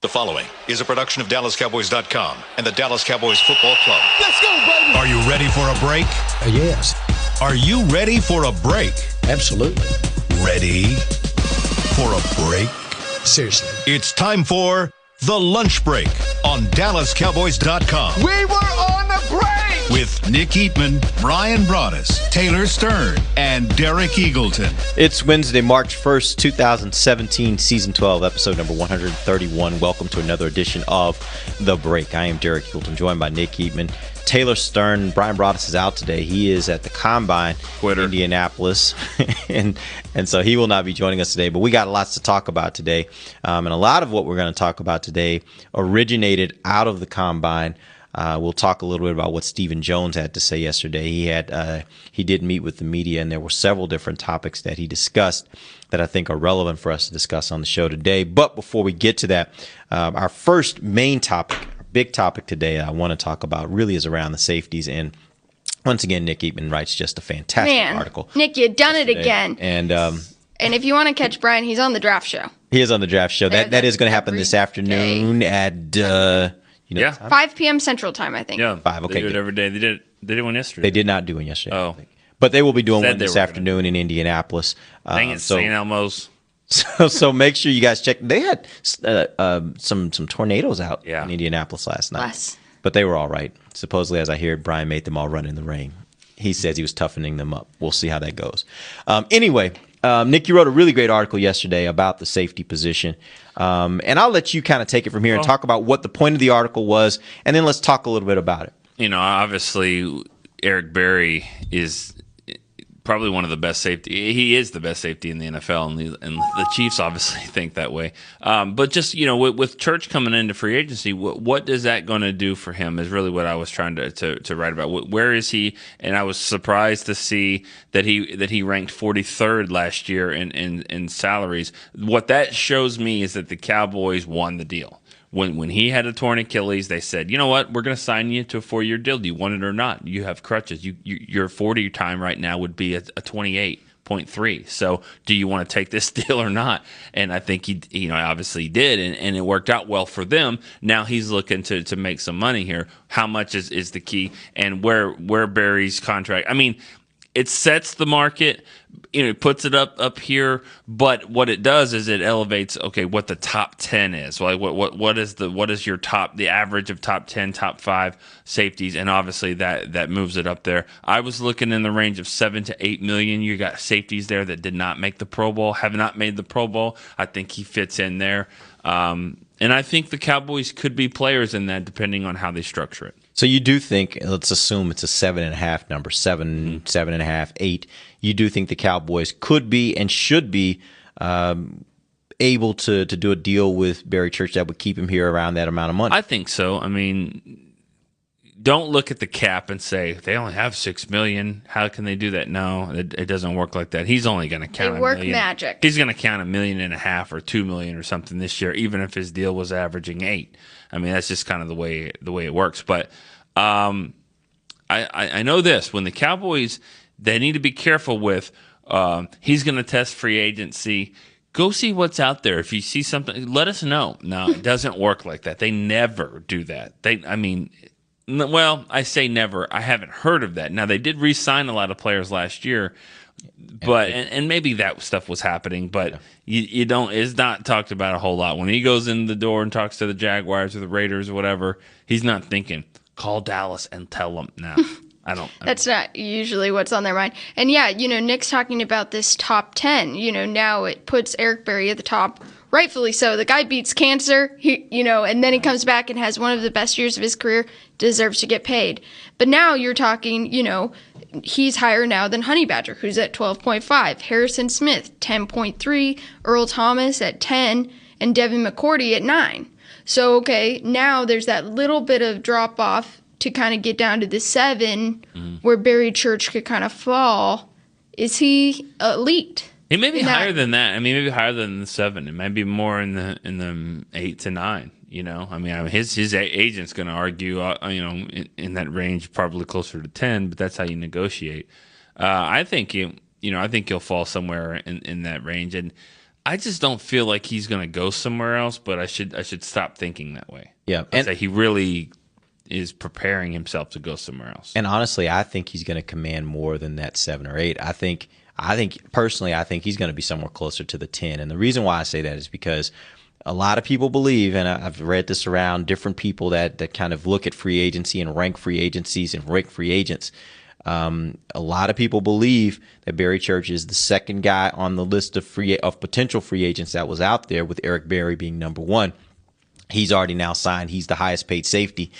The following is a production of DallasCowboys.com and the Dallas Cowboys Football Club. Let's go, baby! Are you ready for a break? Yes. Are you ready for a break? Absolutely. Ready for a break? Seriously. It's time for The Lunch Break on DallasCowboys.com. We were on the break! With Nick Eatman, Brian Broaddus, Taylor Stern, and Derek Eagleton. It's Wednesday, March 1st, 2017, Season 12, Episode number 131. Welcome to another edition of The Break. I am Derek Eagleton, joined by Nick Eatman. Taylor Stern, Brian Broaddus is out today. He is at the Combine in Indianapolis, and so he will not be joining us today. But we got lots to talk about today, and a lot of what we're going to talk about today originated out of the Combine. We'll talk a little bit about what Stephen Jones had to say yesterday. He did meet with the media, and there were several different topics that he discussed that I think are relevant for us to discuss on the show today. But before we get to that, our first main topic, our big topic today I want to talk about really is around the safeties. And once again, Nick Eatman writes just a fantastic article. Nick, you've done it again. And if you want to catch Brian, he's on the draft show. He is on the draft show. That is going to happen this afternoon at 5 p.m. Central Time, I think. Yeah, 5. Okay, they do it every day. They did one yesterday. They did not do one yesterday. Oh, but they will be doing one this they were afternoon in Indianapolis. Dang it, St. Elmo's. So make sure you guys check. They had some tornadoes out in Indianapolis last night, but they were all right. Supposedly, as I hear, Brian made them all run in the rain. He says he was toughening them up. We'll see how that goes. Anyway, Nick, you wrote a really great article yesterday about the safety position. And I'll let you kind of take it from here and talk about what the point of the article was, and then let's talk a little bit about it. You know, obviously, Eric Berry is probably one of the best safety. He is the best safety in the NFL, and the Chiefs obviously think that way. But just, with Church coming into free agency, what is that going to do for him is really what I was trying to write about. Where is he? And I was surprised to see that he ranked 43rd last year in salaries. What that shows me is that the Cowboys won the deal. When he had a torn Achilles, they said, you know what, we're going to sign you to a 4-year deal. Do you want it or not? You have crutches. Your 40 time right now would be a 28.3. So do you want to take this deal or not? And I think he obviously did, and it worked out well for them. Now he's looking to make some money here. How much is the key? And where Barry's contract, I mean, it sets the market, it puts it up here, but what it does is it elevates, what the top 10 is. Like what is your top, the average of top 10, top 5 safeties, and obviously that moves it up there. I was looking in the range of 7 to 8 million. You got safeties there that did not make the Pro Bowl, have not made the Pro Bowl. I think he fits in there. And I think the Cowboys could be players in that depending on how they structure it. So you do think, let's assume it's a 7.5 number, 7.5, 8. You do think the Cowboys could be and should be able to do a deal with Barry Church that would keep him here around that amount of money? I think so. I mean, don't look at the cap and say they only have $6 million. How can they do that? No, it doesn't work like that. He's only going to count. They work magic. He's going to count $1.5 million or $2 million or something this year, even if his deal was averaging 8. I mean, that's just kind of the way it works. But I know this: when the Cowboys, they need to be careful with. He's going to test free agency. Go see what's out there. If you see something, let us know. No, it doesn't work like that. They never do that. I say never. I haven't heard of that. Now, they did re-sign a lot of players last year, but and maybe that stuff was happening, but you don't. It's not talked about a whole lot. When he goes in the door and talks to the Jaguars or the Raiders or whatever, he's not thinking, call Dallas and tell them. No, That's not usually what's on their mind. And yeah, Nick's talking about this top 10. Now it puts Eric Berry at the top. Rightfully so. The guy beats cancer, and then he comes back and has one of the best years of his career, deserves to get paid. But now you're talking, he's higher now than Honey Badger, who's at 12.5, Harrison Smith, 10.3, Earl Thomas at 10, and Devin McCourty at 9. So, now there's that little bit of drop-off to kind of get down to the 7, where Barry Church could kind of fall. Is he elite? He may be higher than that. I mean, maybe higher than the 7. It might be more in the 8 to 9. His agent's going to argue, in that range, probably closer to 10. But that's how you negotiate. I think he'll fall somewhere in that range. And I just don't feel like he's going to go somewhere else, but I should stop thinking that way. Yeah. And he really is preparing himself to go somewhere else. And honestly, I think he's going to command more than that 7 or 8. I think personally, I think he's going to be somewhere closer to the 10. And the reason why I say that is because a lot of people believe, and I've read this around different people that kind of look at free agency and rank free agencies and rank free agents. A lot of people believe that Barry Church is the second guy on the list of potential free agents that was out there, with Eric Berry being number 1. He's already now signed. He's the highest paid safety.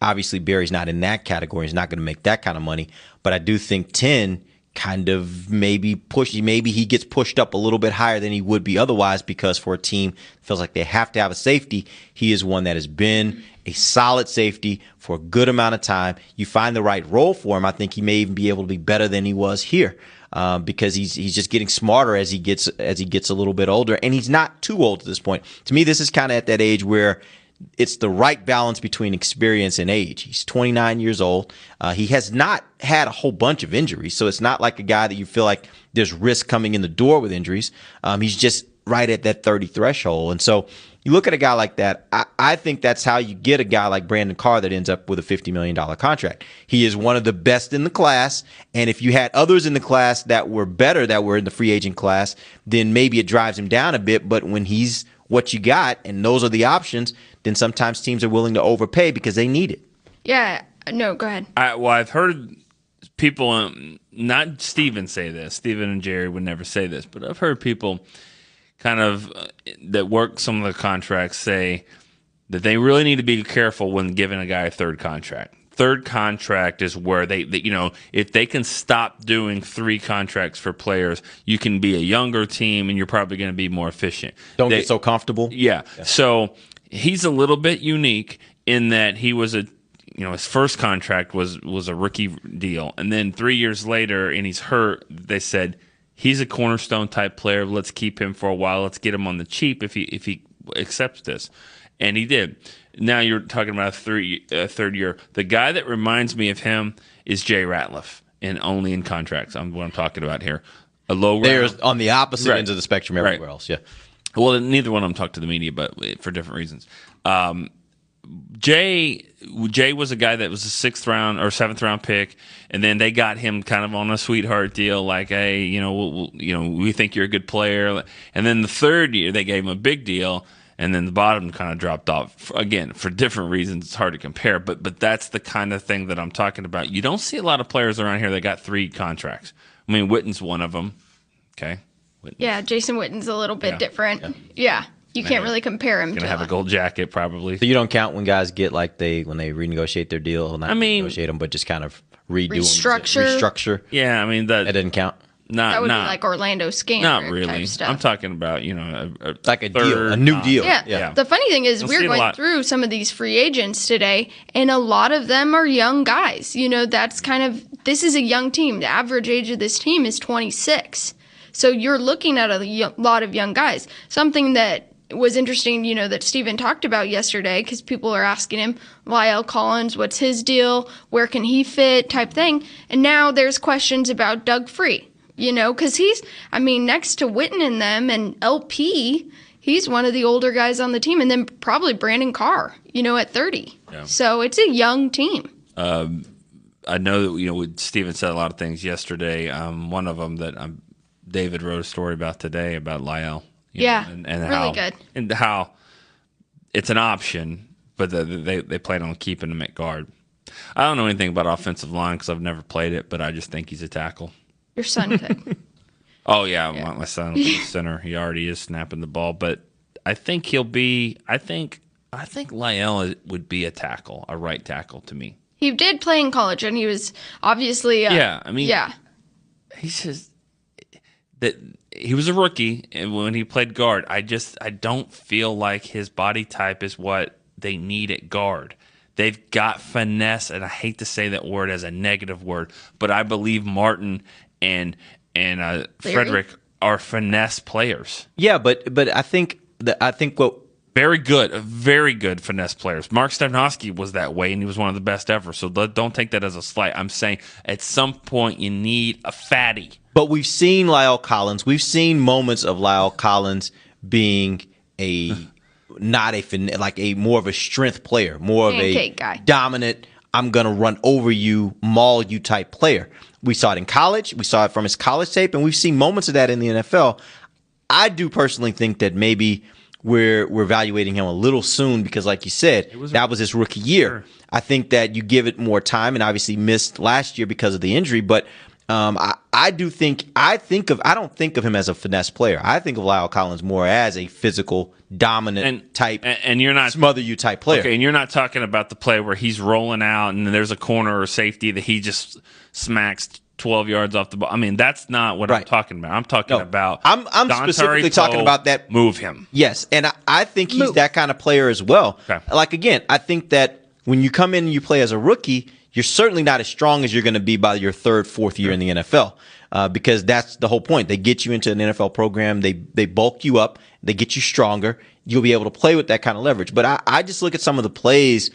Obviously, Barry's not in that category. He's not going to make that kind of money. But I do think 10 kind of maybe he gets pushed up a little bit higher than he would be otherwise, because for a team that feels like they have to have a safety, he is one that has been a solid safety for a good amount of time. You find the right role for him, I think he may even be able to be better than he was here, because he's just getting smarter as he gets a little bit older, and he's not too old at this point. To me, this is kind of at that age where it's the right balance between experience and age. He's 29 years old. He has not had a whole bunch of injuries, so it's not like a guy that you feel like there's risk coming in the door with injuries. He's just right at that 30 threshold. And so you look at a guy like that, I think that's how you get a guy like Brandon Carr that ends up with a $50 million contract. He is one of the best in the class, and if you had others in the class that were better, that were in the free agent class, then maybe it drives him down a bit. But when he's what you got and those are the options, then sometimes teams are willing to overpay because they need it. Yeah. No, go ahead. I've heard people, not Steven say this. Steven and Jerry would never say this, but I've heard people kind of that work some of the contracts say that they really need to be careful when giving a guy a third contract. Third contract is where they if they can stop doing 3 contracts for players, you can be a younger team and you're probably going to be more efficient. Don't get so comfortable. Yeah. So he's a little bit unique in that he was his first contract was a rookie deal, and then 3 years later, and he's hurt. They said he's a cornerstone type player. Let's keep him for a while. Let's get him on the cheap if he accepts this, and he did. Now you're talking about a third year. The guy that reminds me of him is Jay Ratliff, and only in contracts. I'm what I'm talking about here. A low round. There's on the opposite Right. ends of the spectrum everywhere else. Yeah. Well, neither one of them talked to the media, but for different reasons. Jay was a guy that was a 6th round or 7th round pick, and then they got him kind of on a sweetheart deal, like, hey, we think you're a good player. And then the 3rd year they gave him a big deal, and then the bottom kind of dropped off. Again, for different reasons, it's hard to compare, but that's the kind of thing that I'm talking about. You don't see a lot of players around here that got 3 contracts. I mean, Witten's one of them. Okay. Witten. Yeah, Jason Witten's a little bit different. Yeah. You can't really compare him Gonna to have a gold jacket probably. So you don't count when guys get when they renegotiate their deal, not renegotiate them, but just kind of restructure. Yeah, I mean that didn't count. That would be like Orlando Scanner. Not really. Type stuff. I'm talking about like a deal, a new deal. Yeah. The funny thing is, we're going through some of these free agents today, and a lot of them are young guys. That's this is a young team. The average age of this team is 26. So you're looking at a lot of young guys. Something that was interesting, that Steven talked about yesterday, because people are asking him, Lyle Collins, what's his deal? Where can he fit? Type thing. And now there's questions about Doug Free, because he's, next to Witten and them and LP, he's one of the older guys on the team. And then probably Brandon Carr, at 30. Yeah. So it's a young team. I know that, Steven said a lot of things yesterday. One of them that David wrote a story about today about Lyle. And really how, good. And how it's an option, but they plan on keeping him at guard. I don't know anything about offensive line because I've never played it, but I just think he's a tackle. Your son could. Oh, yeah, my son will be a center. He already is snapping the ball, but I think he'll be – I think Lyle would be a tackle, a right tackle to me. He did play in college, and he was obviously he's just that he was a rookie, and when he played guard, I don't feel like his body type is what they need at guard. They've got finesse, and I hate to say that word as a negative word, but I believe Martin and Frederick are finesse players. Yeah, but I think what Very good finesse players. Mark Stepnoski was that way, and he was one of the best ever. So don't take that as a slight. I'm saying at some point you need a fatty. But we've seen Lyle Collins. We've seen moments of Lyle Collins being not a more of a strength player, more of a guy. Dominant, I'm going to run over you, maul you type player. We saw it in college. We saw it from his college tape, and we've seen moments of that in the NFL. I do personally think that maybe we're evaluating him a little soon because, like you said, that was his rookie year. Sure. I think that you give it more time, and obviously missed last year because of the injury. But I don't think of him as a finesse player. I think of Lyle Collins more as a physical, dominant type, and you're not smother you type player. Okay, and you're not talking about the play where he's rolling out and there's a corner or safety that he just smacks 12 yards off the ball. I mean, that's not what I'm talking about. I'm talking about. I'm specifically talking about that. Move him. Yes, and I think he's that kind of player as well. Okay. Like, again, I think that when you come in and you play as a rookie, you're certainly not as strong as you're going to be by your third, fourth year in the NFL, because that's the whole point. They get you into an NFL program. They bulk you up. They get you stronger. You'll be able to play with that kind of leverage. But I just look at some of the plays,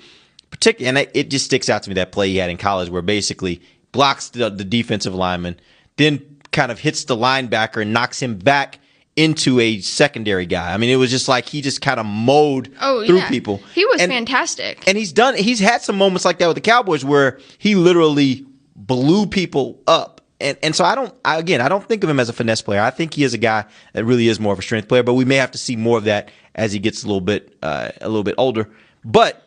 particularly, and it just sticks out to me, that play he had in college where basically blocks the defensive lineman, then kind of hits the linebacker and knocks him back into a secondary guy. I mean, it was just like he just kind of mowed through people. He was fantastic. And he's had some moments like that with the Cowboys where he literally blew people up. And so I don't think of him as a finesse player. I think he is a guy that really is more of a strength player, but we may have to see more of that as he gets a little bit older. But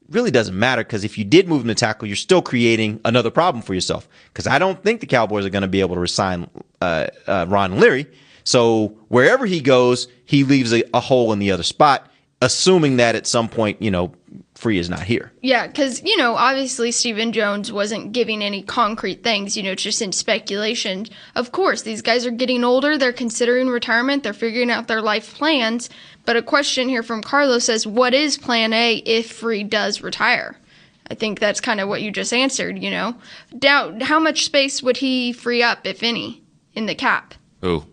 really doesn't matter, because if you did move him to tackle, you're still creating another problem for yourself, because I don't think the Cowboys are going to be able to resign Ron Leary. So wherever he goes, he leaves a hole in the other spot, assuming that at some point, Free is not here. Yeah, because, obviously Stephen Jones wasn't giving any concrete things, it's just in speculation. Of course, these guys are getting older. They're considering retirement. They're figuring out their life plans. But a question here from Carlos says, what is plan A if Free does retire? I think that's kind of what you just answered, How much space would he free up, if any, in the cap? Who?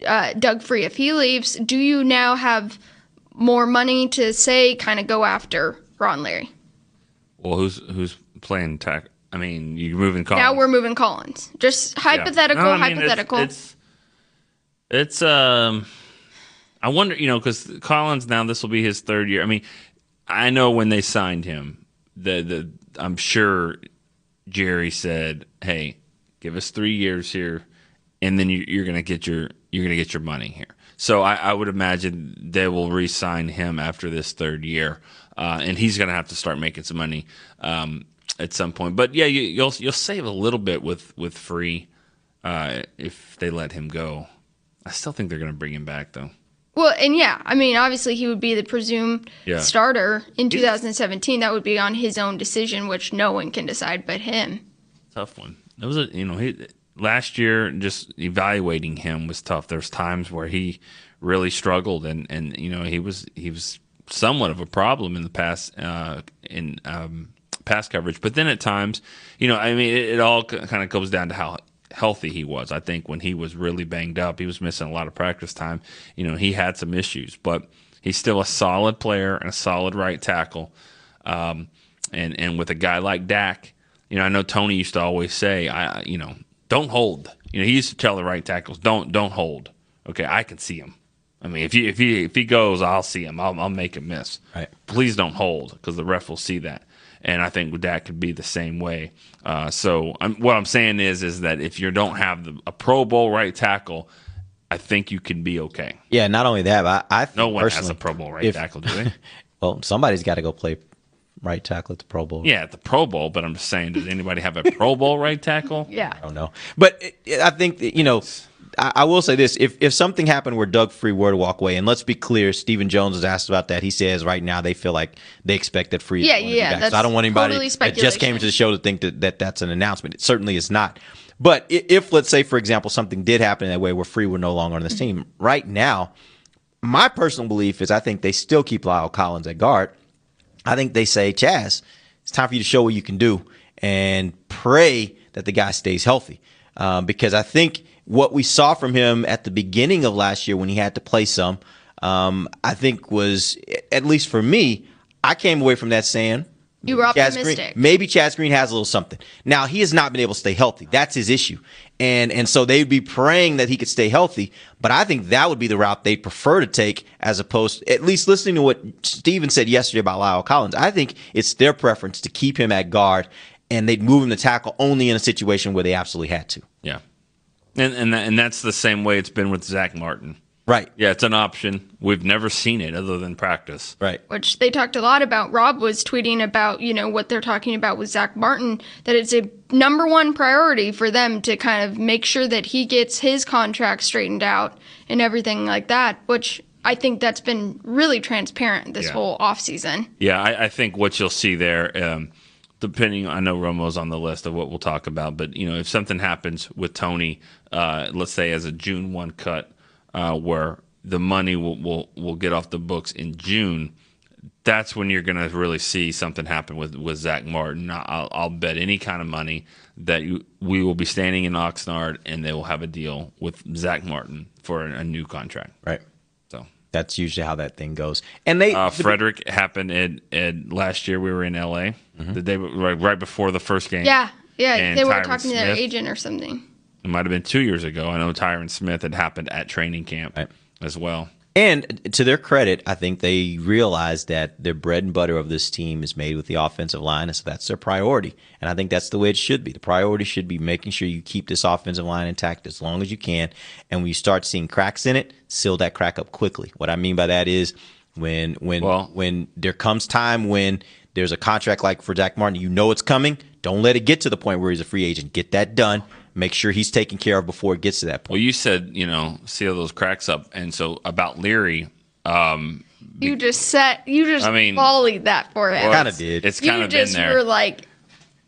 Doug Free. If he leaves, do you now have more money to, say, kind of go after Ron Leary? Well, who's playing tackle? I mean, you're moving Collins. Now we're moving Collins. Just hypothetical, yeah. hypothetical. It's I wonder, because Collins, now this will be his third year. I mean, I know when they signed him, I'm sure Jerry said, "Hey, give us 3 years here, and then you're gonna get your money here." So I would imagine they will re-sign him after this third year, and he's gonna have to start making some money at some point. But yeah, you'll save a little bit with Free if they let him go. I still think they're gonna bring him back though. Well, and yeah, I mean, obviously he would be the presumed starter in 2017. That would be on his own decision, which no one can decide but him. Tough one. It was last year, just evaluating him was tough. There's times where he really struggled, and he was somewhat of a problem in the past in pass coverage. But then at times, it all kind of goes down to how healthy he was. I think when he was really banged up, he was missing a lot of practice time. He had some issues, but he's still a solid player and a solid right tackle. And with a guy like Dak, I know Tony used to always say, don't hold. He used to tell the right tackles, don't hold. Okay, I can see him. I mean, if he goes, I'll see him. I'll make him miss. Right. Please don't hold, because the ref will see that. And I think Dak could be the same way. So what I'm saying is that if you don't have a Pro Bowl right tackle, I think you can be okay. Yeah, not only that, but I think no one has a Pro Bowl right tackle, do they? Well, somebody's got to go play right tackle at the Pro Bowl. Yeah, at the Pro Bowl, but I'm just saying, does anybody have a Pro Bowl right tackle? Yeah. I don't know. But I think that, I will say this. If something happened where Doug Free were to walk away, and let's be clear, Stephen Jones was asked about that. He says right now they feel like they expect that Free is going to be back. So I don't want anybody that just came to the show to think that that's an announcement. It certainly is not. But if, let's say, for example, something did happen that way where Free were no longer on this team, right now, my personal belief is I think they still keep Lyle Collins at guard. I think they say, Chaz, it's time for you to show what you can do and pray that the guy stays healthy. Because I think what we saw from him at the beginning of last year when he had to play some, I think was, at least for me, I came away from that saying, You were optimistic. Maybe Chaz Green has a little something. Now, he has not been able to stay healthy. That's his issue. And so they'd be praying that he could stay healthy. But I think that would be the route they'd prefer to take, as opposed to, at least listening to what Steven said yesterday about Lyle Collins. I think it's their preference to keep him at guard, and they'd move him to tackle only in a situation where they absolutely had to. Yeah. And that's the same way it's been with Zach Martin. Right. Yeah, it's an option. We've never seen it other than practice. Right. Which they talked a lot about. Rob was tweeting about, what they're talking about with Zach Martin, that it's a number one priority for them to kind of make sure that he gets his contract straightened out and everything like that, which I think that's been really transparent this whole offseason. Yeah, I think what you'll see there, depending, I know Romo's on the list of what we'll talk about, but, if something happens with Tony, let's say as a June 1 cut, where the money will get off the books in June, that's when you're going to really see something happen with Zach Martin. I'll bet any kind of money that we will be standing in Oxnard and they will have a deal with Zach Martin for a new contract. Right. So that's usually how that thing goes. And Frederick happened at last year. We were in LA the day right before the first game. Yeah, And they were Tyron talking to their Smith. agent or something. It might have been 2 years ago. I know Tyron Smith had happened at training camp as well. And to their credit, I think they realized that their bread and butter of this team is made with the offensive line, and so that's their priority. And I think that's the way it should be. The priority should be making sure you keep this offensive line intact as long as you can. And when you start seeing cracks in it, seal that crack up quickly. What I mean by that is when there comes time when there's a contract like for Zach Martin, it's coming. Don't let it get to the point where he's a free agent. Get that done. Make sure he's taken care of before it gets to that point. Well, you said, seal those cracks up. And so about Leary, You just volleyed that for him. I kind of did. It's kind of been there. You just were like,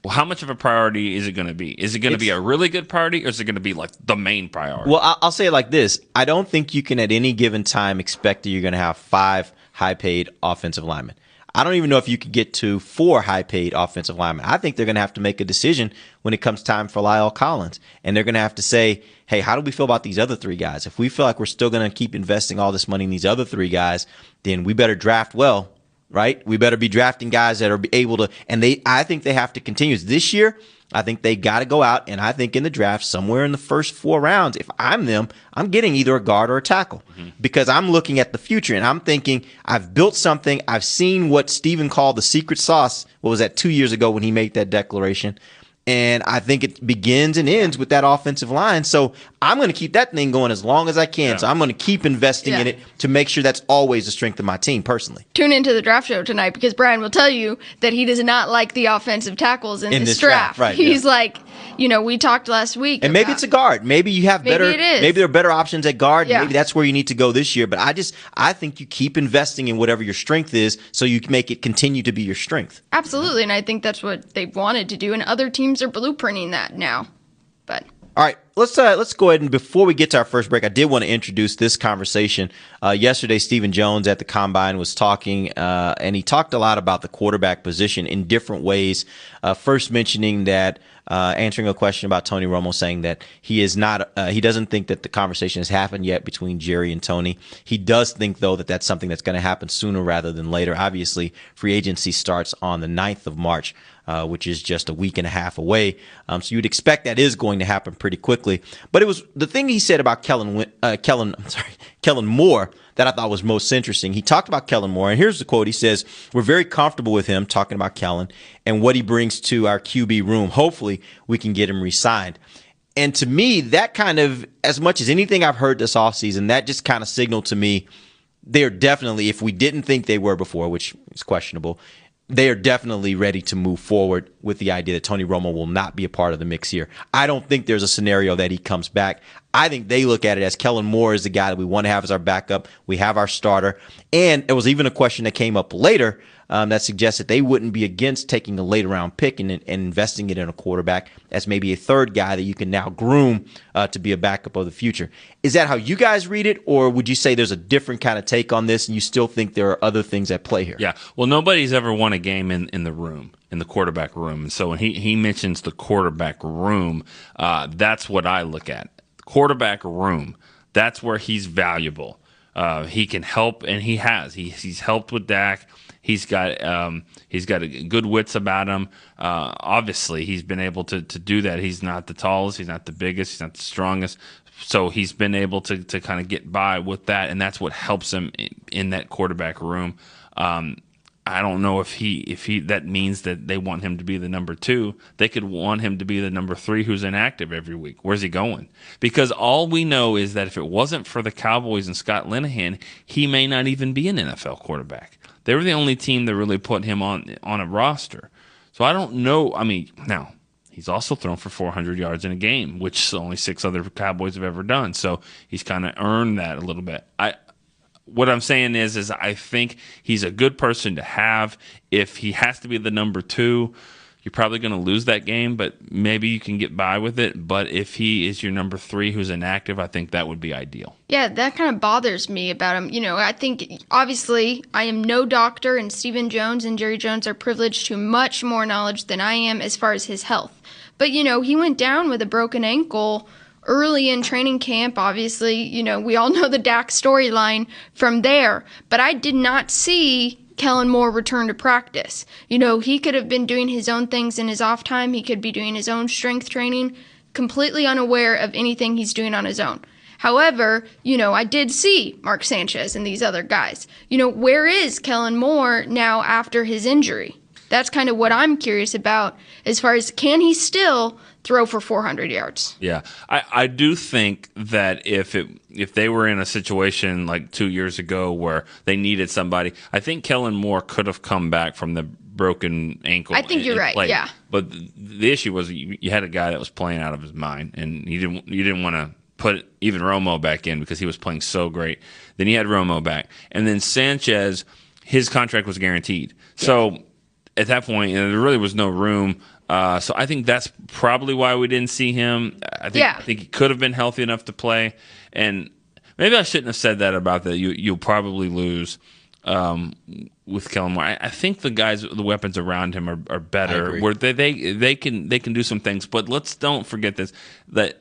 well, how much of a priority is it going to be? Is it going to be a really good priority, or is it going to be like the main priority? Well, I'll say it like this. I don't think you can at any given time expect that you're going to have 5 high-paid offensive linemen. I don't even know if you could get to 4 high-paid offensive linemen. I think they're going to have to make a decision when it comes time for Lyle Collins. And they're going to have to say, hey, how do we feel about these other 3 guys? If we feel like we're still going to keep investing all this money in these other 3 guys, then we better draft well, right? We better be drafting guys that are able to – and I think they have to continue. This year, I think they got to go out, and I think in the draft, somewhere in the first 4 rounds, if I'm them, I'm getting either a guard or a tackle because I'm looking at the future, and I'm thinking I've built something. I've seen what Steven called the secret sauce. What was that, 2 years ago when he made that declaration? And I think it begins and ends with that offensive line. So I'm going to keep that thing going as long as I can. Yeah. So I'm going to keep investing in it to make sure that's always the strength of my team personally. Tune into the draft show tonight because Brian will tell you that he does not like the offensive tackles in this draft. Right, He's like, we talked last week. And maybe it's a guard. Maybe you have better. Maybe there are better options at guard. Yeah. Maybe that's where you need to go this year. But I think you keep investing in whatever your strength is so you can make it continue to be your strength. Absolutely. And I think that's what they've wanted to do. And other teams are blueprinting that now. But all right, let's go ahead and before we get to our first break, I did want to introduce this conversation. Yesterday, Stephen Jones at the Combine was talking, and he talked a lot about the quarterback position in different ways. First mentioning that, answering a question about Tony Romo, saying that he doesn't think that the conversation has happened yet between Jerry and Tony. He does think, though, that that's something that's going to happen sooner rather than later. Obviously, free agency starts on the 9th of March. Which is just a week and a half away. So you'd expect that is going to happen pretty quickly. But it was the thing he said about Kellen Moore that I thought was most interesting. He talked about Kellen Moore, and here's the quote. He says, "We're very comfortable with him," talking about Kellen, "and what he brings to our QB room. Hopefully we can get him re-signed." And to me, that kind of, as much as anything I've heard this offseason, that just kind of signaled to me they're definitely, if we didn't think they were before, which is questionable, they are definitely ready to move forward with the idea that Tony Romo will not be a part of the mix here. I don't think there's a scenario that he comes back. I think they look at it as Kellen Moore is the guy that we want to have as our backup. We have our starter. And it was even a question that came up later that suggested they wouldn't be against taking a late round pick and investing it in a quarterback as maybe a third guy that you can now groom to be a backup of the future. Is that how you guys read it, or would you say there's a different kind of take on this and you still think there are other things at play here? Yeah. Well, nobody's ever won a game in the room, in the quarterback room. And so when he mentions the quarterback room, that's what I look at. Quarterback room, that's where he's valuable. He can help, and he has. He's helped with Dak. He's got good wits about him. Obviously, he's been able to do that. He's not the tallest. He's not the biggest. He's not the strongest. So he's been able to kind of get by with that, and that's what helps him in that quarterback room. I don't know if that means that they want him to be the number 2. They could want him to be the number 3 who's inactive every week. Where's he going? Because all we know is that if it wasn't for the Cowboys and Scott Linehan, he may not even be an NFL quarterback. They were the only team that really put him on a roster. So I don't know. I mean, now, he's also thrown for 400 yards in a game, which only 6 other Cowboys have ever done. So he's kind of earned that a little bit. What I'm saying is I think he's a good person to have. If he has to be the number 2, you're probably going to lose that game, but maybe you can get by with it. But if he is your number 3 who's inactive, I think that would be ideal. Yeah, that kind of bothers me about him. I think, obviously, I am no doctor, and Stephen Jones and Jerry Jones are privileged to much more knowledge than I am as far as his health. But, he went down with a broken ankle early in training camp. Obviously, we all know the Dak storyline from there. But I did not see Kellen Moore return to practice. He could have been doing his own things in his off time. He could be doing his own strength training, completely unaware of anything he's doing on his own. However, I did see Mark Sanchez and these other guys. Where is Kellen Moore now after his injury? That's kind of what I'm curious about as far as, can he still throw for 400 yards? Yeah, I do think that if they were in a situation like 2 years ago where they needed somebody, I think Kellen Moore could have come back from the broken ankle. I think you're right. Played. Yeah. But the issue was you had a guy that was playing out of his mind, and you didn't want to put even Romo back in because he was playing so great. Then you had Romo back, and then Sanchez, his contract was guaranteed. Yeah. So at that point, there really was no room. So I think that's probably why we didn't see him. I think he could have been healthy enough to play. And maybe I shouldn't have said that about that. You'll probably lose with Kellen Moore. I think the guys, the weapons around him are better. Where they can do some things. But let's don't forget this, that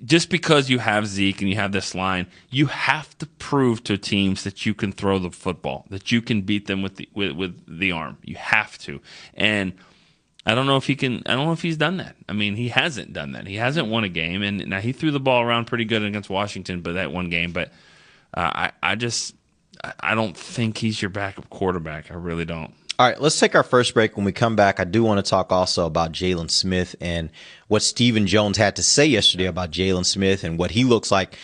just because you have Zeke and you have this line, you have to prove to teams that you can throw the football, that you can beat them with the arm. You have to. And I don't know if he can. I don't know if he's done that. I mean, he hasn't done that. He hasn't won a game, and now he threw the ball around pretty good against Washington, but that one game. But I don't think he's your backup quarterback. I really don't. All right, let's take our first break. When we come back, I do want to talk also about Jalen Smith and what Stephen Jones had to say yesterday about Jalen Smith and what he looks like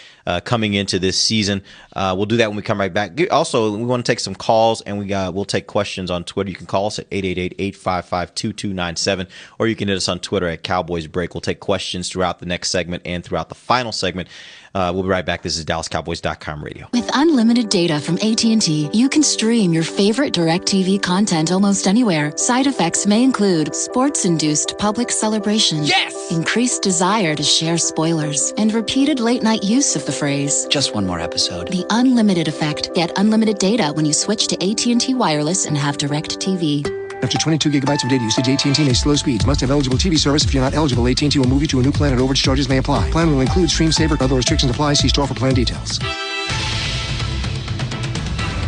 coming into this season. We'll do that when we come right back. Also, we want to take some calls, and we'll take questions on Twitter. You can call us at 888-855-2297, or you can hit us on Twitter at Cowboys Break. We'll take questions throughout the next segment and throughout the final segment. We'll be right back. This is DallasCowboys.com radio. With unlimited data from AT&T, you can stream your favorite DirecTV content almost anywhere. Side effects may include sports-induced public celebration, increased desire to share spoilers, and repeated late-night use of the phrase, Just one more episode. the unlimited effect. Get unlimited data when you switch to AT&T Wireless and have DirecTV. After 22 gigabytes of data usage, AT&T may slow speeds. Must have eligible TV service. If you're not eligible, AT&T will move you to a new plan and overage charges may apply. Plan will include Stream Saver. Other restrictions apply. See store for plan details.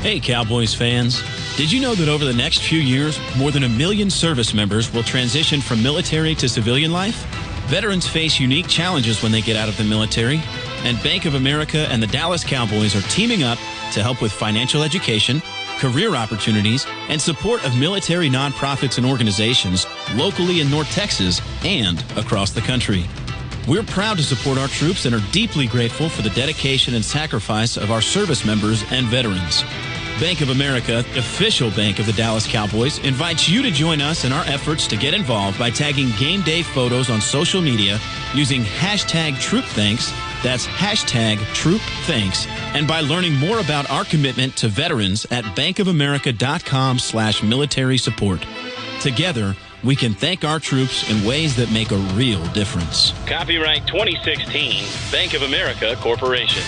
Hey, Cowboys fans. Did you know that over the next few years, more than 1 million service members will transition from military to civilian life? Veterans face unique challenges when they get out of the military, and Bank of America and the Dallas Cowboys are teaming up to help with financial education, career opportunities, and support of military nonprofits and organizations locally in North Texas and across the country. We're proud to support our troops and are deeply grateful for the dedication and sacrifice of our service members and veterans. Bank of America, official bank of the Dallas Cowboys, invites you to join us in our efforts to get involved by tagging game day photos on social media using hashtag TroopThanks. That's hashtag TroopThanks. And by learning more about our commitment to veterans at bankofamerica.com/military support. Together, we can thank our troops in ways that make a real difference. Copyright 2016, Bank of America Corporation.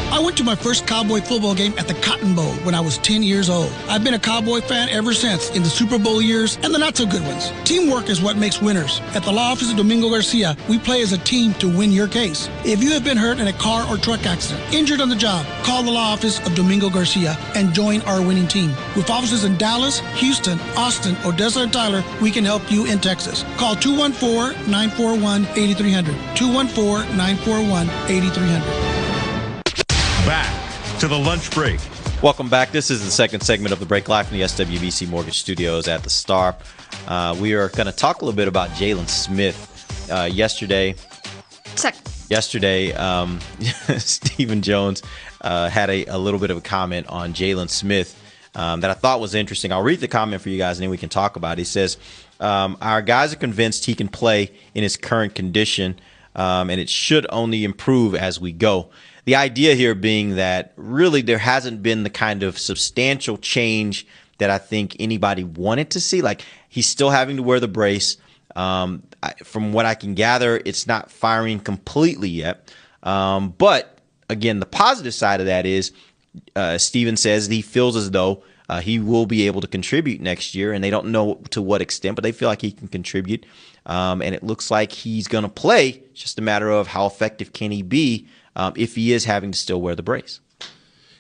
I went to my first Cowboy football game at the Cotton Bowl when I was 10 years old. I've been a Cowboy fan ever since, in the Super Bowl years and the not-so-good ones. Teamwork is what makes winners. At the law office of Domingo Garcia, we play as a team to win your case. If you have been hurt in a car or truck accident, injured on the job, call the law office of Domingo Garcia and join our winning team. With offices in Dallas, Houston, Austin, Odessa, and Tyler, we can help you in Texas. Call 214-941-8300. 214-941-8300. Back to the lunch break. Welcome back. This is the second segment of the break, live from the SWBC Mortgage Studios at the Star. We are going to talk a little bit about Jalen Smith. Yesterday, Stephen Jones had a little bit of a comment on Jalen Smith that I thought was interesting. I'll read the comment for you guys, and then we can talk about it. He says, our guys are convinced he can play in his current condition, and it should only improve as we go. The idea here being that really there hasn't been the kind of substantial change that I think anybody wanted to see. Like, he's still having to wear the brace. From what I can gather, it's not firing completely yet. But again, the positive side of that is Steven says he feels as though he will be able to contribute next year, and they don't know to what extent, but they feel like he can contribute. And it looks like he's going to play. It's just a matter of how effective can he be if he is having to still wear the brace.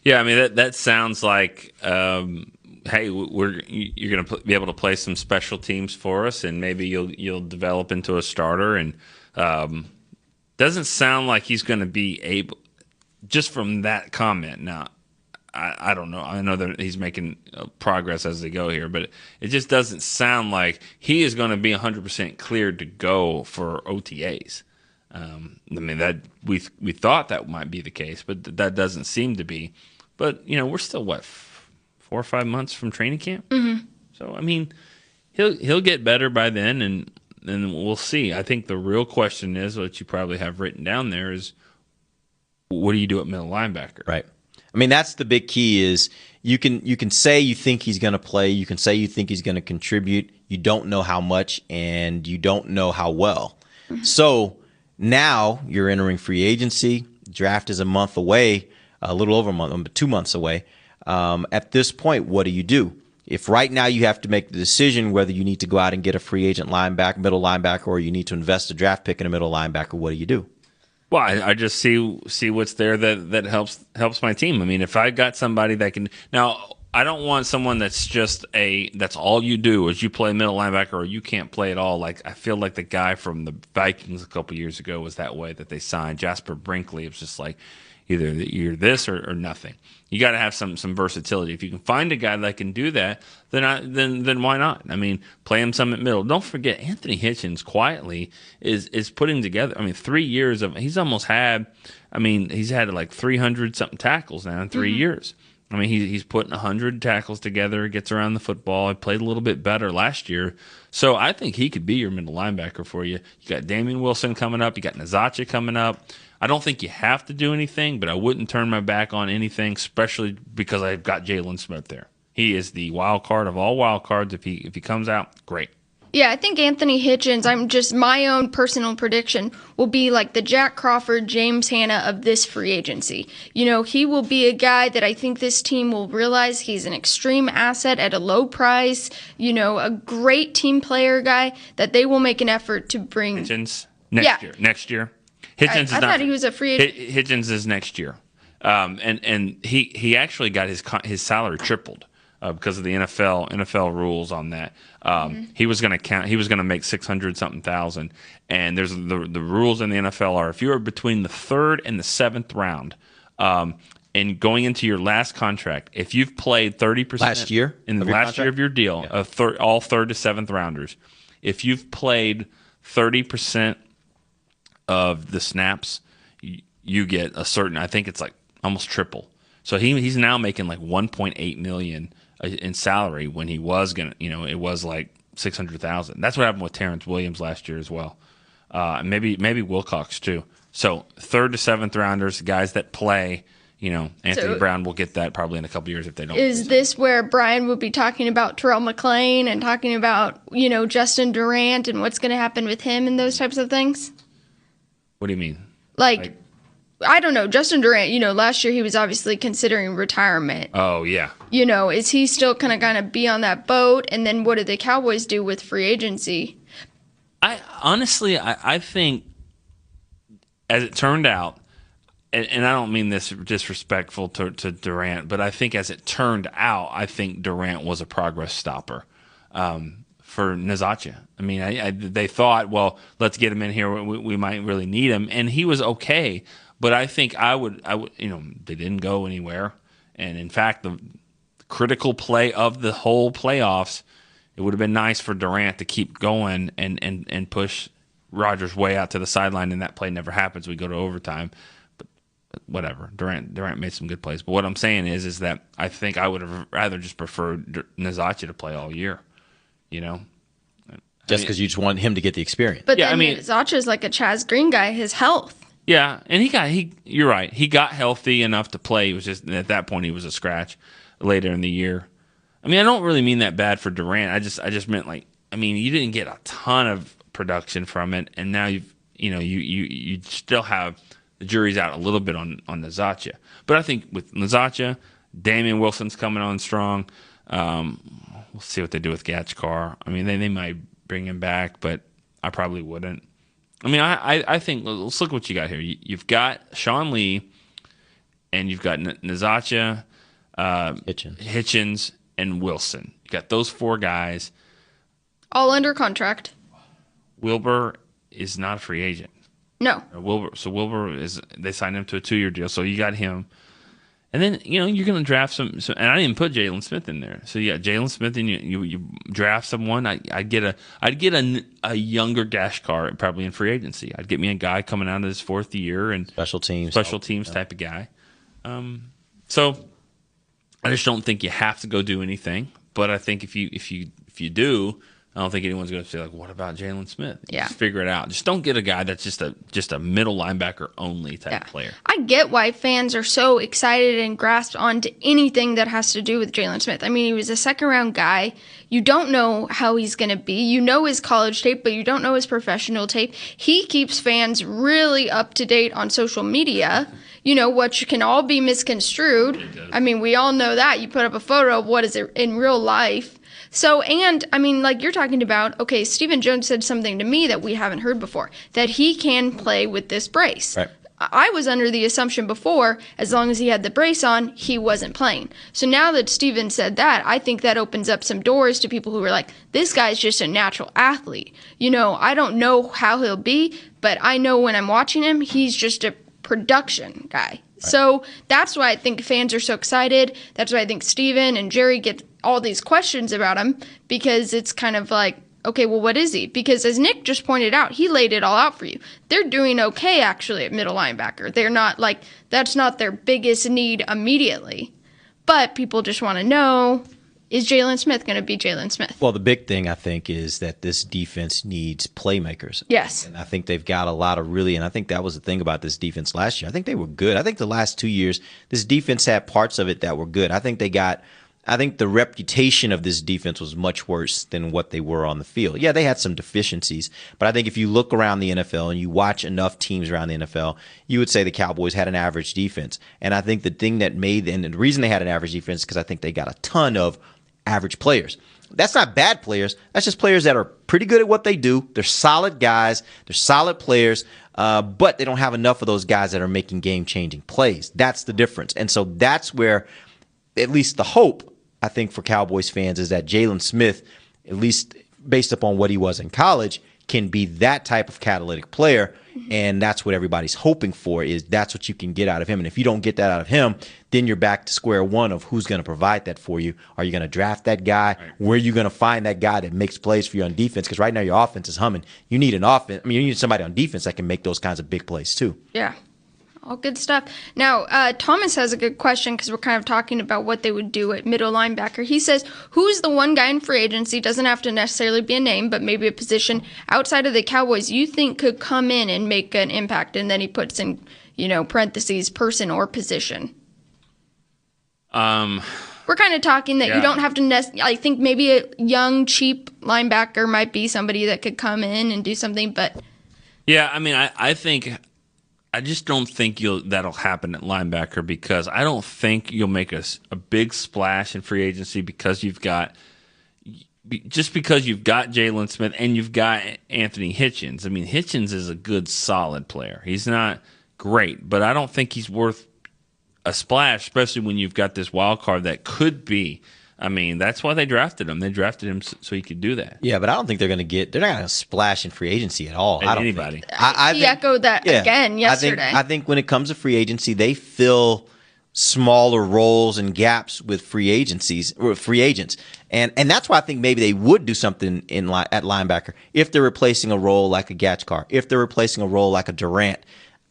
Yeah, I mean, that sounds like, hey, you're going to be able to play some special teams for us, and maybe you'll develop into a starter. And doesn't sound like he's going to be able, just from that comment. Now, I don't know. I know that he's making progress as they go here, but it just doesn't sound like he is going to be 100% cleared to go for OTAs. I mean, that we thought that might be the case, but that doesn't seem to be. But we're still 4 or 5 months from training camp. Mm-hmm. So I mean, he'll get better by then, and we'll see. I think the real question is what you probably have written down there is, what do you do at middle linebacker? Right. I mean, that's the big key. Is you can say you think he's going to play, you can say you think he's going to contribute. You don't know how much, and you don't know how well. Mm-hmm. So now you're entering free agency. Draft is a month away, a little over a month, but 2 months away. At this point, what do you do? If right now you have to make the decision whether you need to go out and get a free agent linebacker, middle linebacker, or you need to invest a draft pick in a middle linebacker, what do you do? Well, I just see what's there that helps my team. I mean, if I got somebody that can now. I don't want someone that's just that's all you do is you play middle linebacker or you can't play at all. Like, I feel like the guy from the Vikings a couple years ago was that way, that they signed Jasper Brinkley. It was just like either you're this or nothing. You got to have some versatility. If you can find a guy that can do that, then why not? I mean, play him some at middle. Don't forget, Anthony Hitchens quietly is putting together. I mean, 3 years of he's had like 300 something tackles now in 3 years. I mean, he's putting 100 tackles together, gets around the football. He played a little bit better last year. So I think he could be your middle linebacker for you. You got Damian Wilson coming up. You got Nazacha coming up. I don't think you have to do anything, but I wouldn't turn my back on anything, especially because I've got Jalen Smith there. He is the wild card of all wild cards. If he comes out, great. Yeah, I think Anthony Hitchens, my own personal prediction, will be like the Jack Crawford, James Hanna of this free agency. He will be a guy that I think this team will realize he's an extreme asset at a low price, a great team player guy that they will make an effort to bring. Hitchens next year. Hitchens I thought he was a free agent. Hitchens is next year. And he actually got his salary tripled. Because of the NFL rules on that, he was going to make 600 something thousand, and there's the rules in the NFL are if you are between the 3rd and the 7th round, and going into your last contract, if you've played 30% last year in the last year of your deal, all 3rd to 7th rounders, if you've played 30% of the snaps, you get a certain. I think it's like almost triple. So he's now making like $1.8 million in salary when he was it was like $600,000. That's what happened with Terrence Williams last year as well. Maybe Wilcox too. So 3rd to 7th rounders, guys that play. Anthony Brown will get that probably in a couple years if they don't. Is this where Brian would be talking about Terrell McClain and talking about Justin Durant and what's going to happen with him and those types of things? What do you mean? Like I don't know, Justin Durant, last year he was obviously considering retirement. Oh, yeah. Is he still going to be on that boat? And then what do the Cowboys do with free agency? I think, as it turned out, and I don't mean this disrespectful to Durant, but I think as it turned out, I think Durant was a progress stopper for Nazacha. I mean, they thought, well, let's get him in here. We might really need him. And he was okay. But I think I would, they didn't go anywhere. And in fact, the critical play of the whole playoffs, it would have been nice for Durant to keep going and push Rodgers way out to the sideline, and that play never happens. We go to overtime. But whatever. Durant made some good plays. But what I'm saying is that I think I would have rather just preferred Nazacha to play all year, Just because you just want him to get the experience. But then Nazacha's like a Chaz Green guy, his health. Yeah, and you're right. He got healthy enough to play. It was just at that point he was a scratch later in the year. I mean, I don't really mean that bad for Durant. I just meant you didn't get a ton of production from it, and now you still have the jury's out a little bit on Nazacha. But I think with Nazacha, Damian Wilson's coming on strong. We'll see what they do with Gatchkar. I mean, they might bring him back, but I probably wouldn't. I mean, I think, let's look what you got here. You've got Sean Lee, and you've got Nazacha, Hitchens, and Wilson. You got those four guys. All under contract. Wilbur is not a free agent. No. Wilbur they signed him to a 2-year deal, so you got him. And then, you're going to draft some, and I didn't put Jalen Smith in there. So you got Jalen Smith, and you draft someone. I'd get a younger Gatchkar probably in free agency. I'd get me a guy coming out of his 4th year and special teams type of guy. So I just don't think you have to go do anything. But I think if you do, I don't think anyone's going to say, what about Jalen Smith? Yeah. Just figure it out. Just don't get a guy that's just a middle linebacker only type player. I get why fans are so excited and grasped onto anything that has to do with Jalen Smith. I mean, he was a second-round guy. You don't know how he's going to be. You know his college tape, but you don't know his professional tape. He keeps fans really up to date on social media, which can all be misconstrued. I mean, we all know that. You put up a photo of what is it in real life. So, and, I mean, like you're talking about, okay, Stephen Jones said something to me that we haven't heard before, that he can play with this brace. Right. I was under the assumption before, as long as he had the brace on, he wasn't playing. So now that Stephen said that, I think that opens up some doors to people who are like, this guy's just a natural athlete. I don't know how he'll be, but I know when I'm watching him, he's just a production guy. Right. So that's why I think fans are so excited. That's why I think Stephen and Jerry get all these questions about him, because it's kind of like, okay, well, what is he? Because as Nick just pointed out, he laid it all out for you. They're doing okay, actually, at middle linebacker. They're not that's not their biggest need immediately. But people just want to know, is Jalen Smith going to be Jalen Smith? Well, the big thing, I think, is that this defense needs playmakers. Yes. And I think they've got a lot of and I think that was the thing about this defense last year. I think they were good. I think the last 2 years, this defense had parts of it that were good. I think the reputation of this defense was much worse than what they were on the field. Yeah, they had some deficiencies, but I think if you look around the NFL and you watch enough teams around the NFL, you would say the Cowboys had an average defense. And I think the thing that and the reason they had an average defense is because I think they got a ton of average players. That's not bad players. That's just players that are pretty good at what they do. They're solid guys. They're solid players, but they don't have enough of those guys that are making game-changing plays. That's the difference. And so that's where at least the hope, I think, for Cowboys fans is that Jalen Smith, at least based upon what he was in college, can be that type of catalytic player. And that's what everybody's hoping for, is that's what you can get out of him. And if you don't get that out of him, then you're back to square one of who's going to provide that for you. Are you going to draft that guy? Right. Where are you going to find that guy that makes plays for you on defense? Because right now your offense is humming. You need you need somebody on defense that can make those kinds of big plays too. Yeah. All good stuff. Now, Thomas has a good question, because we're kind of talking about what they would do at middle linebacker. He says, who's the one guy in free agency, doesn't have to necessarily be a name, but maybe a position outside of the Cowboys you think could come in and make an impact? And then he puts in, parentheses, person or position. We're kind of talking that you don't have to I think maybe a young, cheap linebacker might be somebody that could come in and do something, but... Yeah, I mean, I think... I just don't think that'll happen at linebacker because I don't think you'll make a big splash in free agency because you've got Jalen Smith and you've got Anthony Hitchens. I mean, Hitchens is a good, solid player. He's not great, but I don't think he's worth a splash, especially when you've got this wild card that could be. I mean, that's why they drafted him. They drafted him so he could do that. Yeah, but I don't think they're not going to splash in free agency at all. I don't anybody. He echoed that again yesterday. I think when it comes to free agency, they fill smaller roles and gaps with free agents. And that's why I think maybe they would do something at linebacker if they're replacing a role like a Gatchkar, if they're replacing a role like a Durant.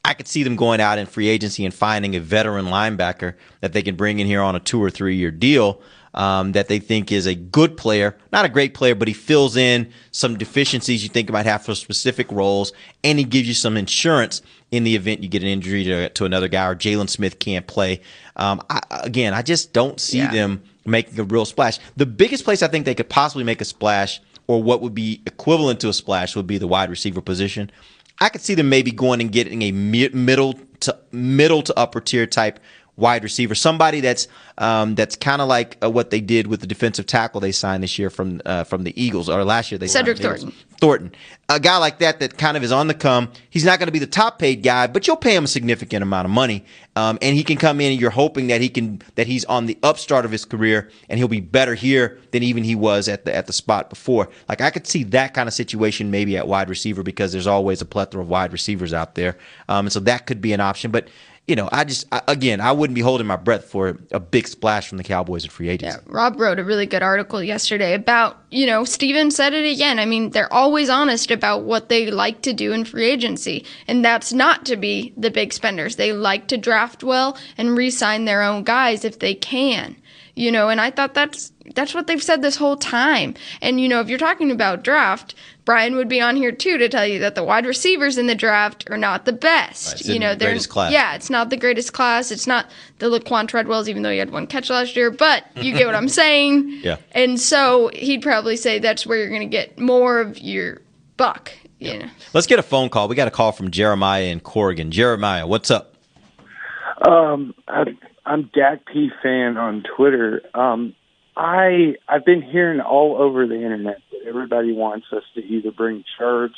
I could see them going out in free agency and finding a veteran linebacker that they can bring in here on a 2 or 3 year deal that they think is a good player, not a great player, but he fills in some deficiencies you think you might have for specific roles, and he gives you some insurance in the event you get an injury to another guy or Jalen Smith can't play. I just don't see them making a real splash. The biggest place I think they could possibly make a splash, or what would be equivalent to a splash, would be the wide receiver position. I could see them maybe going and getting a middle to upper tier type wide receiver, somebody that's kind of like what they did with the defensive tackle they signed this year from the Eagles, or last year they Cedric signed Thornton, a guy like that kind of is on the come. He's not going to be the top paid guy, but you'll pay him a significant amount of money, and he can come in and you're hoping that he's on the upstart of his career and he'll be better here than even he was at the spot before. Like, I could see that kind of situation maybe at wide receiver because there's always a plethora of wide receivers out there, and so that could be an option, but. I wouldn't be holding my breath for a big splash from the Cowboys in free agency. Yeah, Rob wrote a really good article yesterday about, Steven said it again. I mean, they're always honest about what they like to do in free agency, and that's not to be the big spenders. They like to draft well and re-sign their own guys if they can. And I thought that's what they've said this whole time. And, if you're talking about draft, Brian would be on here too to tell you that the wide receivers in the draft are not the best. Right, it's the greatest class. Yeah, it's not the greatest class. It's not the Laquan Treadwells, even though he had one catch last year. But you get what I'm saying. Yeah. And so he'd probably say that's where you're going to get more of your buck. You know. Let's get a phone call. We got a call from Jeremiah in Corrigan. Jeremiah, what's up? I'm Dak P fan on Twitter. I've been hearing all over the internet that everybody wants us to either bring Church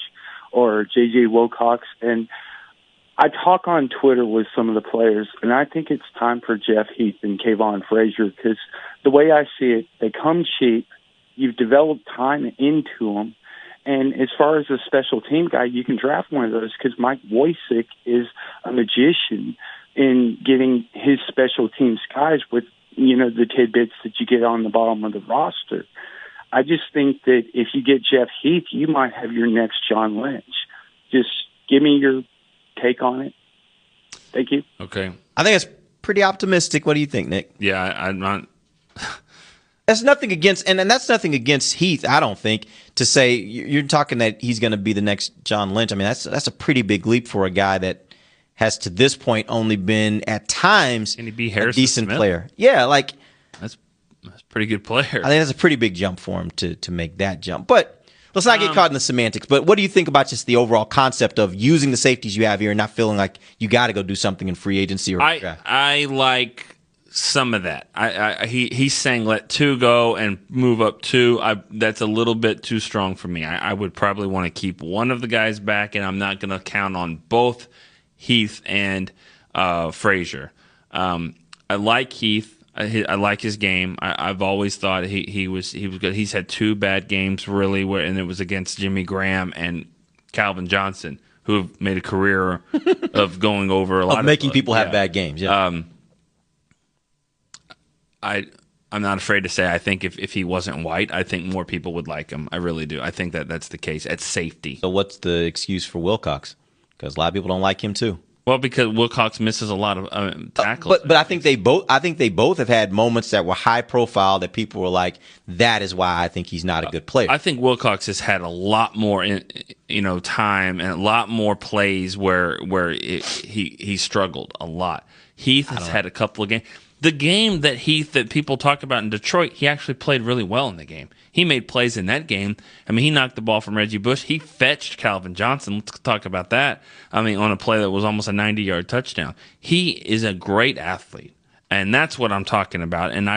or J.J. Wilcox, and I talk on Twitter with some of the players, and I think it's time for Jeff Heath and Kayvon Frazier because the way I see it, they come cheap. You've developed time into them, and as far as a special team guy, you can draft one of those because Mike Wojcik is a magician in getting his special teams guys with, the tidbits that you get on the bottom of the roster. I just think that if you get Jeff Heath, you might have your next John Lynch. Just give me your take on it. Thank you. Okay. I think it's pretty optimistic. What do you think, Nick? Yeah, I'm not. That's nothing against, and that's nothing against Heath, I don't think, to say you're talking that he's going to be the next John Lynch. I mean, that's a pretty big leap for a guy that has to this point only been at times Can he be a Harrison decent Smith? player. Yeah, like That's a pretty good player. I think that's a pretty big jump for him to make that jump. But let's not get caught in the semantics. But what do you think about just the overall concept of using the safeties you have here and not feeling like you got to go do something in free agency? Or I like some of that. He's saying let 2 go and move up 2. That's a little bit too strong for me. I would probably want to keep one of the guys back, and I'm not going to count on both Heath and Frazier. I like Heath. I like his game. I've always thought he was good. He's had 2 bad games really, and it was against Jimmy Graham and Calvin Johnson, who have made a career of going over a lot of making people have bad games. Yeah. I'm not afraid to say I think if he wasn't white, I think more people would like him. I really do. I think that's the case at safety. So what's the excuse for Wilcox? Because a lot of people don't like him too. Well, because Wilcox misses a lot of tackles. But I think they both have had moments that were high profile that people were like, that is why I think he's not a good player. I think Wilcox has had a lot more time and a lot more plays where he struggled a lot. Heath has had a couple of games. The game that people talk about in Detroit, he actually played really well in the game. He made plays in that game. I mean, he knocked the ball from Reggie Bush. He fetched Calvin Johnson. Let's talk about that. I mean, on a play that was almost a 90-yard touchdown. He is a great athlete, and that's what I'm talking about. And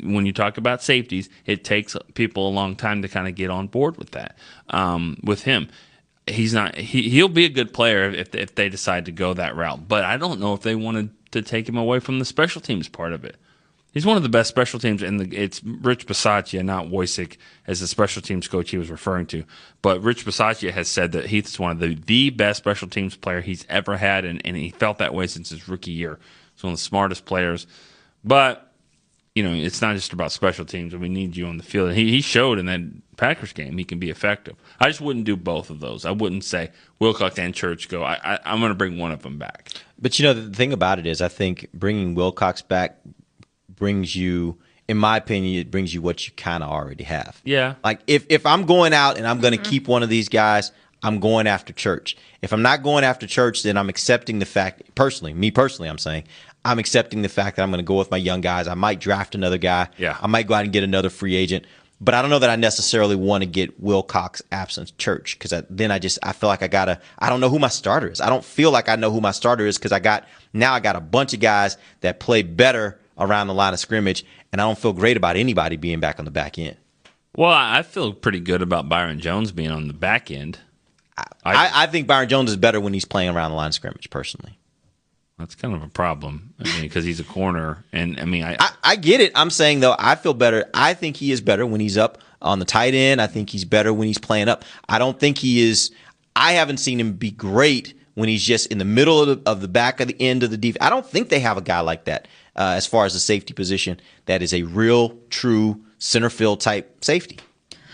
when you talk about safeties, it takes people a long time to kind of get on board with that. With him, he'll be a good player if they decide to go that route. But I don't know if they wanted to take him away from the special teams part of it. He's one of the best special teams, and it's Rich Bisaccia, not Wojcik, as the special teams coach he was referring to. But Rich Bisaccia has said that he's one of the best special teams player he's ever had, and he felt that way since his rookie year. He's one of the smartest players. But, it's not just about special teams, and we need you on the field. And he showed in that Packers game he can be effective. I just wouldn't do both of those. I wouldn't say Wilcox and Church go. I'm going to bring one of them back. But the thing about it is, I think bringing Wilcox back brings you, in my opinion, it brings you what you kind of already have. Yeah. Like if I'm going out and I'm going to keep one of these guys, I'm going after Church. If I'm not going after Church, then I'm accepting the fact, me personally, I'm saying, I'm accepting the fact that I'm going to go with my young guys. I might draft another guy. Yeah. I might go out and get another free agent. But I don't know that I necessarily want to get Wilcox absent Church, because then I feel like I don't know who my starter is. I don't feel like I know who my starter is, because I got a bunch of guys that play better around the line of scrimmage, and I don't feel great about anybody being back on the back end. Well, I feel pretty good about Byron Jones being on the back end. I think Byron Jones is better when he's playing around the line of scrimmage, personally. That's kind of a problem, because he's a corner, and I get it. I'm saying, though, I feel better. I think he is better when he's up on the tight end. I think he's better when he's playing up. I don't think he is. I haven't seen him be great when he's just in the middle of the back of the end of the defense. I don't think they have a guy like that as far as the safety position that is a real, true center field type safety.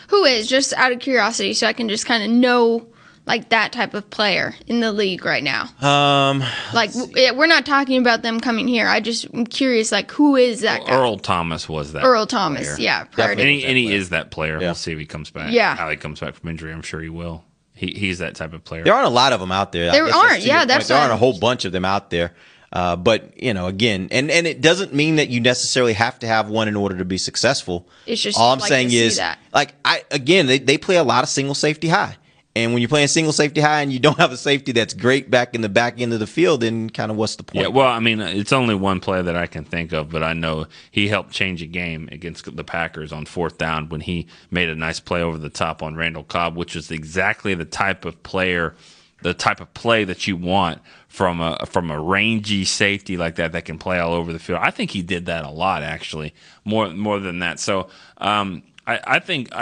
Who is, just out of curiosity, so I can just kind of know like that type of player in the league right now? We're not talking about them coming here. I'm curious, like, who is that guy? Earl Thomas was that. Earl Thomas, player. yeah. And he is that player. Yeah. We'll see if he comes back. Yeah. How he comes back from injury, I'm sure he will. He's that type of player. There aren't a lot of them out there. There aren't, yeah. There aren't a whole bunch of them out there. But, again, and it doesn't mean that you necessarily have to have one in order to be successful. It's just all I'm saying is, they play a lot of single safety high. And when you're playing single safety high and you don't have a safety that's great back in the back end of the field, then kind of what's the point? Yeah, well, it's only one play that I can think of, but I know he helped change a game against the Packers on 4th down when he made a nice play over the top on Randall Cobb, which is exactly the type of player, the type of play that you want from a rangy safety like that can play all over the field. I think he did that a lot, actually, more than that. So I think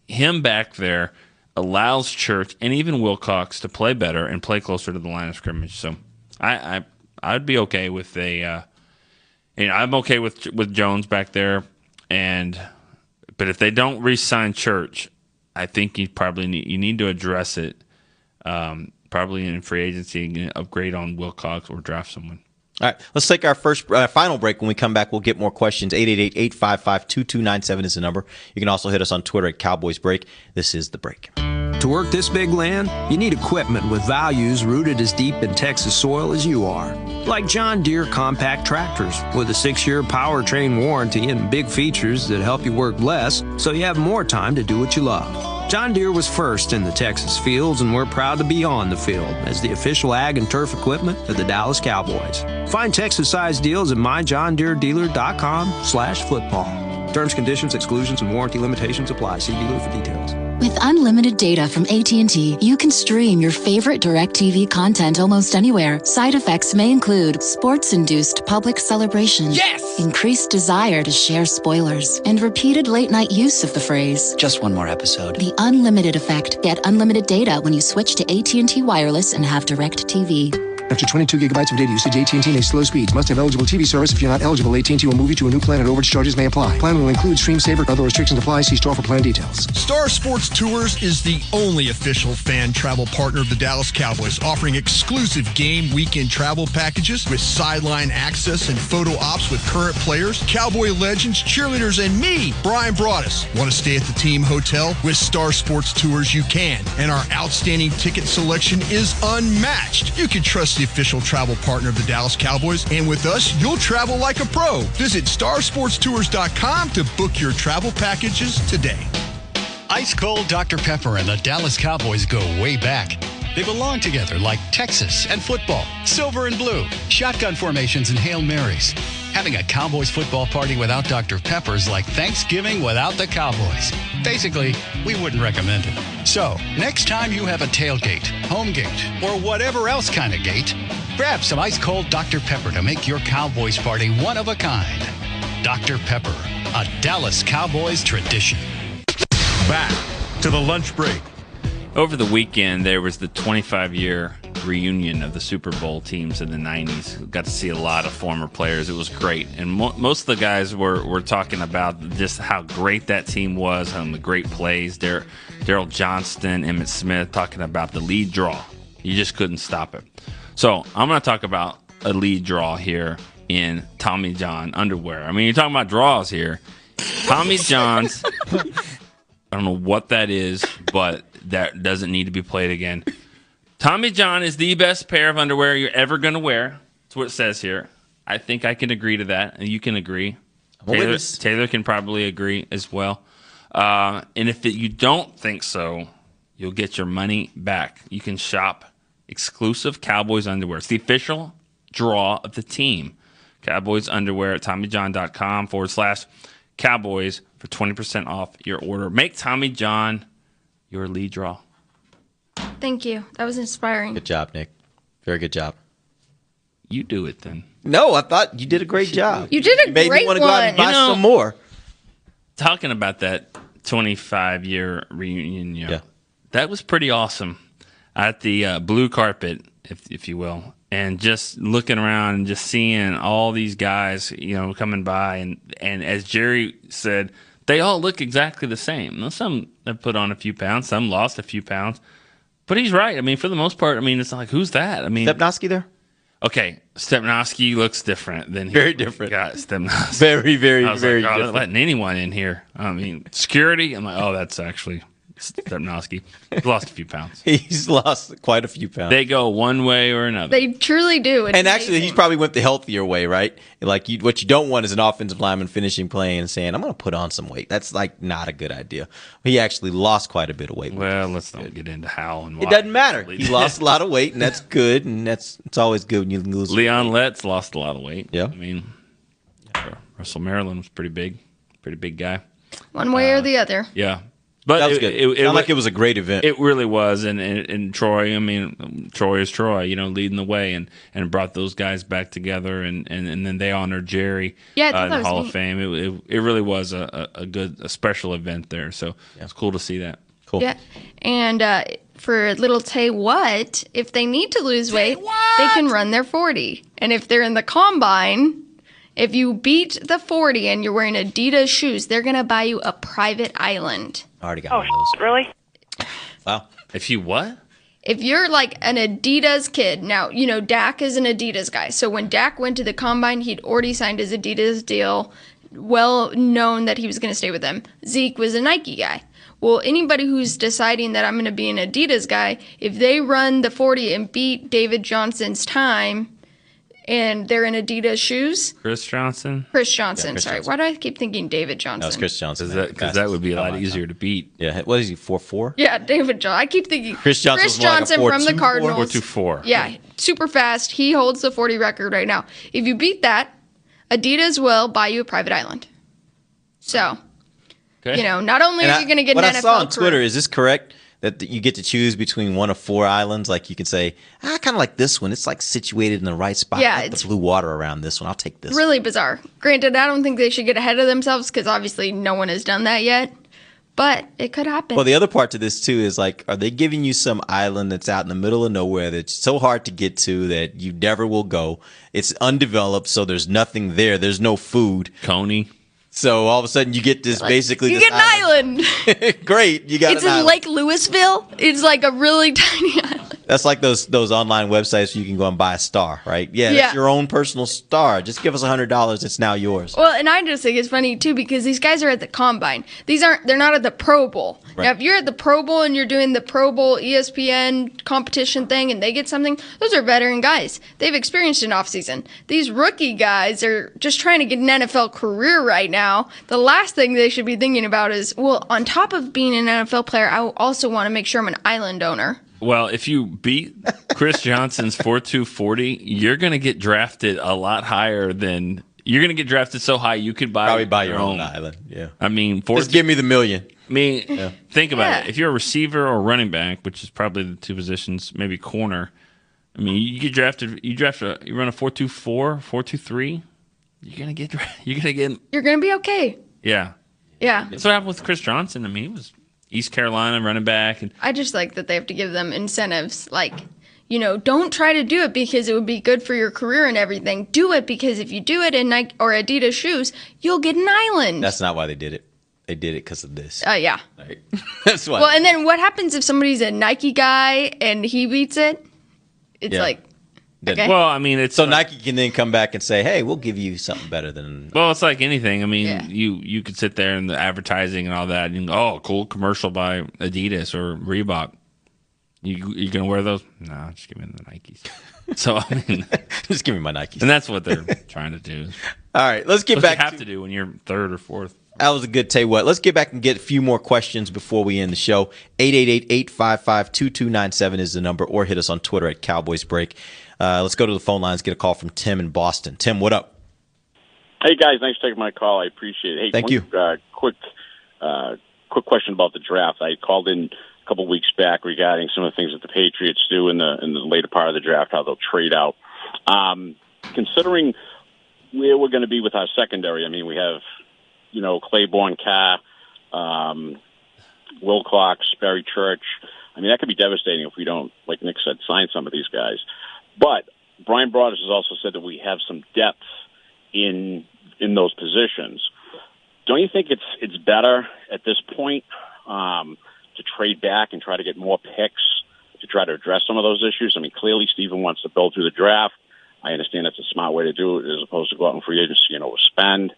him back there allows Church and even Wilcox to play better and play closer to the line of scrimmage. So I'd be okay with I'm okay with Jones back there, but if they don't re-sign Church, I think you need to address it. Probably in free agency, upgrade on Wilcox or draft someone. All right, let's take our final break. When we come back, we'll get more questions. 888-855-2297 is the number. You can also hit us on Twitter at Cowboys Break. This is The Break. To work this big land, you need equipment with values rooted as deep in Texas soil as you are. Like John Deere compact tractors with a 6-year powertrain warranty and big features that help you work less so you have more time to do what you love. John Deere was first in the Texas fields, and we're proud to be on the field as the official ag and turf equipment of the Dallas Cowboys. Find Texas-sized deals at myjohndeeredealer.com/football. Terms, conditions, exclusions, and warranty limitations apply. See dealer for details. With unlimited data from AT&T, you can stream your favorite DirecTV content almost anywhere. Side effects may include sports-induced public celebration, increased desire to share spoilers, and repeated late-night use of the phrase, "Just one more episode." The unlimited effect. Get unlimited data when you switch to AT&T Wireless and have DirecTV. After 22 gigabytes of data usage, AT&T needs slow speeds. Must have eligible TV service. If you're not eligible, AT&T will move you to a new plan and overage charges may apply. Plan will include Stream Saver. Other restrictions apply. See store for plan details. Star Sports Tours is the only official fan travel partner of the Dallas Cowboys, offering exclusive game weekend travel packages with sideline access and photo ops with current players, Cowboy legends, cheerleaders, and me, Brian Broaddus. Want to stay at the team hotel? With Star Sports Tours, you can. And our outstanding ticket selection is unmatched. You can trust Sports, the official travel partner of the Dallas Cowboys. And with us, you'll travel like a pro. Visit starsportstours.com to book your travel packages today. Ice Cold Dr. Pepper and the Dallas Cowboys go way back. They belong together like Texas and football, silver and blue, shotgun formations and Hail Marys. Having a Cowboys football party without Dr. Pepper is like Thanksgiving without the Cowboys. Basically, we wouldn't recommend it. So, next time you have a tailgate, home gate, or whatever else kind of gate, grab some Ice Cold Dr. Pepper to make your Cowboys party one of a kind. Dr. Pepper, a Dallas Cowboys tradition. Back to the lunch break. Over the weekend, there was the 25-year reunion of the Super Bowl teams in the 90s. Got to see a lot of former players. It was great. And most of the guys were talking about just how great that team was, and the great plays. Daryl Johnston, Emmitt Smith, talking about the lead draw. You just couldn't stop it. So I'm going to talk about a lead draw here in Tommy John underwear. I mean, you're talking about draws here. Tommy John's, I don't know what that is, but that doesn't need to be played again. Tommy John is the best pair of underwear you're ever going to wear. That's what it says here. I think I can agree to that, and you can agree. Taylor can probably agree as well. And if you don't think so, you'll get your money back. You can shop exclusive Cowboys underwear. It's the official draw of the team. Cowboys underwear at TommyJohn.com/Cowboys for 20% off your order. Make Tommy John your lead draw. Thank you. That was inspiring. Good job, Nick. Very good job. You do it then. No, I thought you did a great job. You did a made great me want to go out and buy some more. Talking about that 25-year reunion, that was pretty awesome at the blue carpet, if you will, and just looking around and just seeing all these guys, coming by, and as Jerry said, they all look exactly the same. Now, some have put on a few pounds, some lost a few pounds. But he's right. I mean, for the most part, it's not like, who's that? I mean, Stepnoski there? Okay, Stepnoski looks different than very different. Got Stepnoski. Very, very, I was very like, different. letting anyone in here. I mean, security. I'm like, oh, that's actually Stepnoski. He's lost a few pounds. He's lost quite a few pounds. They go one way or another. They truly do. It's and actually, amazing. he probably went the healthier way, right? Like, what you don't want is an offensive lineman finishing play and saying, I'm going to put on some weight. That's, not a good idea. He actually lost quite a bit of weight. Well, let's not get into how and why. It doesn't matter. He lost a lot of weight, and that's good, and it's always good when you lose Leon Letts lost a lot of weight. Yeah. I mean, Russell Maryland was pretty big guy. One way or the other. Yeah. But that was good. It sounded like it was a great event. It really was, and Troy. I mean, Troy is Troy. Leading the way and brought those guys back together, and then they honored Jerry in the Hall of Fame. It really was a special event there. So it's cool to see that. Cool. Yeah, and for little Tay What, if they need to lose weight, they can run their 40, and if they're in the combine. If you beat the 40 and you're wearing Adidas shoes, they're going to buy you a private island. I already got one of those. Really? Wow. If you what? If you're like an Adidas kid, now, Dak is an Adidas guy. So when Dak went to the combine, he'd already signed his Adidas deal, well known that he was going to stay with them. Zeke was a Nike guy. Well, anybody who's deciding that I'm going to be an Adidas guy, if they run the 40 and beat David Johnson's time, and they're in Adidas shoes. Chris Johnson. Sorry. Johnson. Why do I keep thinking David Johnson? No, it's Chris Johnson. Because that would be a lot easier to beat. Yeah. What is he, 4'4"? Yeah, David Johnson. I keep thinking Chris Johnson from the Cardinals. 4'2". Yeah, super fast. He holds the 40 record right now. If you beat that, Adidas will buy you a private island. So, not only are you going to get an NFL What I saw on Twitter, career, is this correct? That you get to choose between one of 4 islands. Like you can say, I kind of like this one. It's like situated in the right spot. Yeah, I like it's the blue water around this one. I'll take this. Really bizarre. Granted, I don't think they should get ahead of themselves because obviously no one has done that yet. But it could happen. Well, the other part to this too is like, are they giving you some island that's out in the middle of nowhere that's so hard to get to that you never will go? It's undeveloped, so there's nothing there. There's no food. Coney. So all of a sudden you get this you get an island. Great, you got It's in Lake Louisville. It's like a really tiny island. That's like those online websites where you can go and buy a star, right? Yeah, that's your own personal star. Just give us $100. It's now yours. Well, and I just think it's funny too because these guys are at the combine. They're not at the Pro Bowl. Right. Now, if you're at the Pro Bowl and you're doing the Pro Bowl ESPN competition thing and they get something, those are veteran guys. They've experienced an offseason. These rookie guys are just trying to get an NFL career right now. The last thing they should be thinking about is, well, on top of being an NFL player, I also want to make sure I'm an island owner. Well, if you beat Chris Johnson's 4.2 40, you're going to get drafted a lot higher than you're going to get drafted so high you could probably buy your own island. Yeah, I mean, just give me the $1 million. I mean, think about it. If you're a receiver or running back, which is probably the two positions, maybe corner. I mean, you get drafted. You run a 4.2 4.2 3. You're gonna get. You're gonna be okay. Yeah. Yeah. That's what happened with Chris Johnson. I mean, he was East Carolina running back. And I just like that they have to give them incentives. Like, don't try to do it because it would be good for your career and everything. Do it because if you do it in Nike or Adidas shoes, you'll get an island. That's not why they did it. They did it because of this. Yeah. Right. That's why. Well, and then what happens if somebody's a Nike guy and he beats it? It's like, okay. Well, I mean, it's so Nike can then come back and say, "Hey, we'll give you something better than." Well, it's like anything. I mean, you could sit there and the advertising and all that, and go, cool commercial by Adidas or Reebok. You gonna wear those? No, just give me the Nikes. So I mean, just give me my Nikes, and that's what they're trying to do. All right, let's get back. You have to do when you're third or fourth. That was a good tell you what. Let's get back and get a few more questions before we end the show. 888-855-2297 is the number, or hit us on Twitter at Cowboys Break. Let's go to the phone lines, get a call from Tim in Boston. Tim, what up? Hey, guys. Thanks for taking my call. I appreciate it. Hey, Thank you. Quick question about the draft. I called in a couple weeks back regarding some of the things that the Patriots do in the later part of the draft, how they'll trade out. Considering where we're going to be with our secondary, I mean, we have Claiborne, Carr, Wilcox, Barry Church. I mean, that could be devastating if we don't, like Nick said, sign some of these guys. But Brian Broaddus has also said that we have some depth in those positions. Don't you think it's better at this point to trade back and try to get more picks to try to address some of those issues? I mean, clearly Stephen wants to build through the draft. I understand that's a smart way to do it as opposed to go out in free agency and overspend.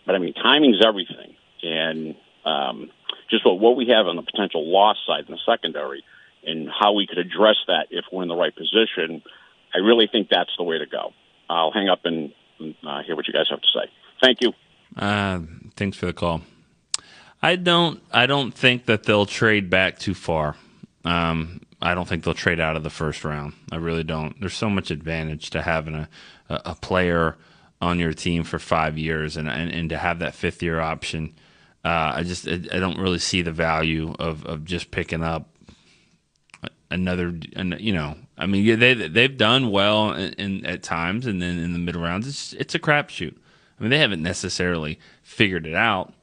But, I mean, timing's everything. And just what we have on the potential loss side in the secondary and how we could address that if we're in the right position, I really think that's the way to go. I'll hang up and hear what you guys have to say. Thank you. Thanks for the call. I don't think that they'll trade back too far. I don't think they'll trade out of the first round. I really don't. There's so much advantage to having a player on your team for 5 years and to have that fifth-year option. I don't really see the value of just picking up another. I mean, they've done well at times, and then in the middle rounds, it's a crapshoot. I mean, they haven't necessarily figured it out.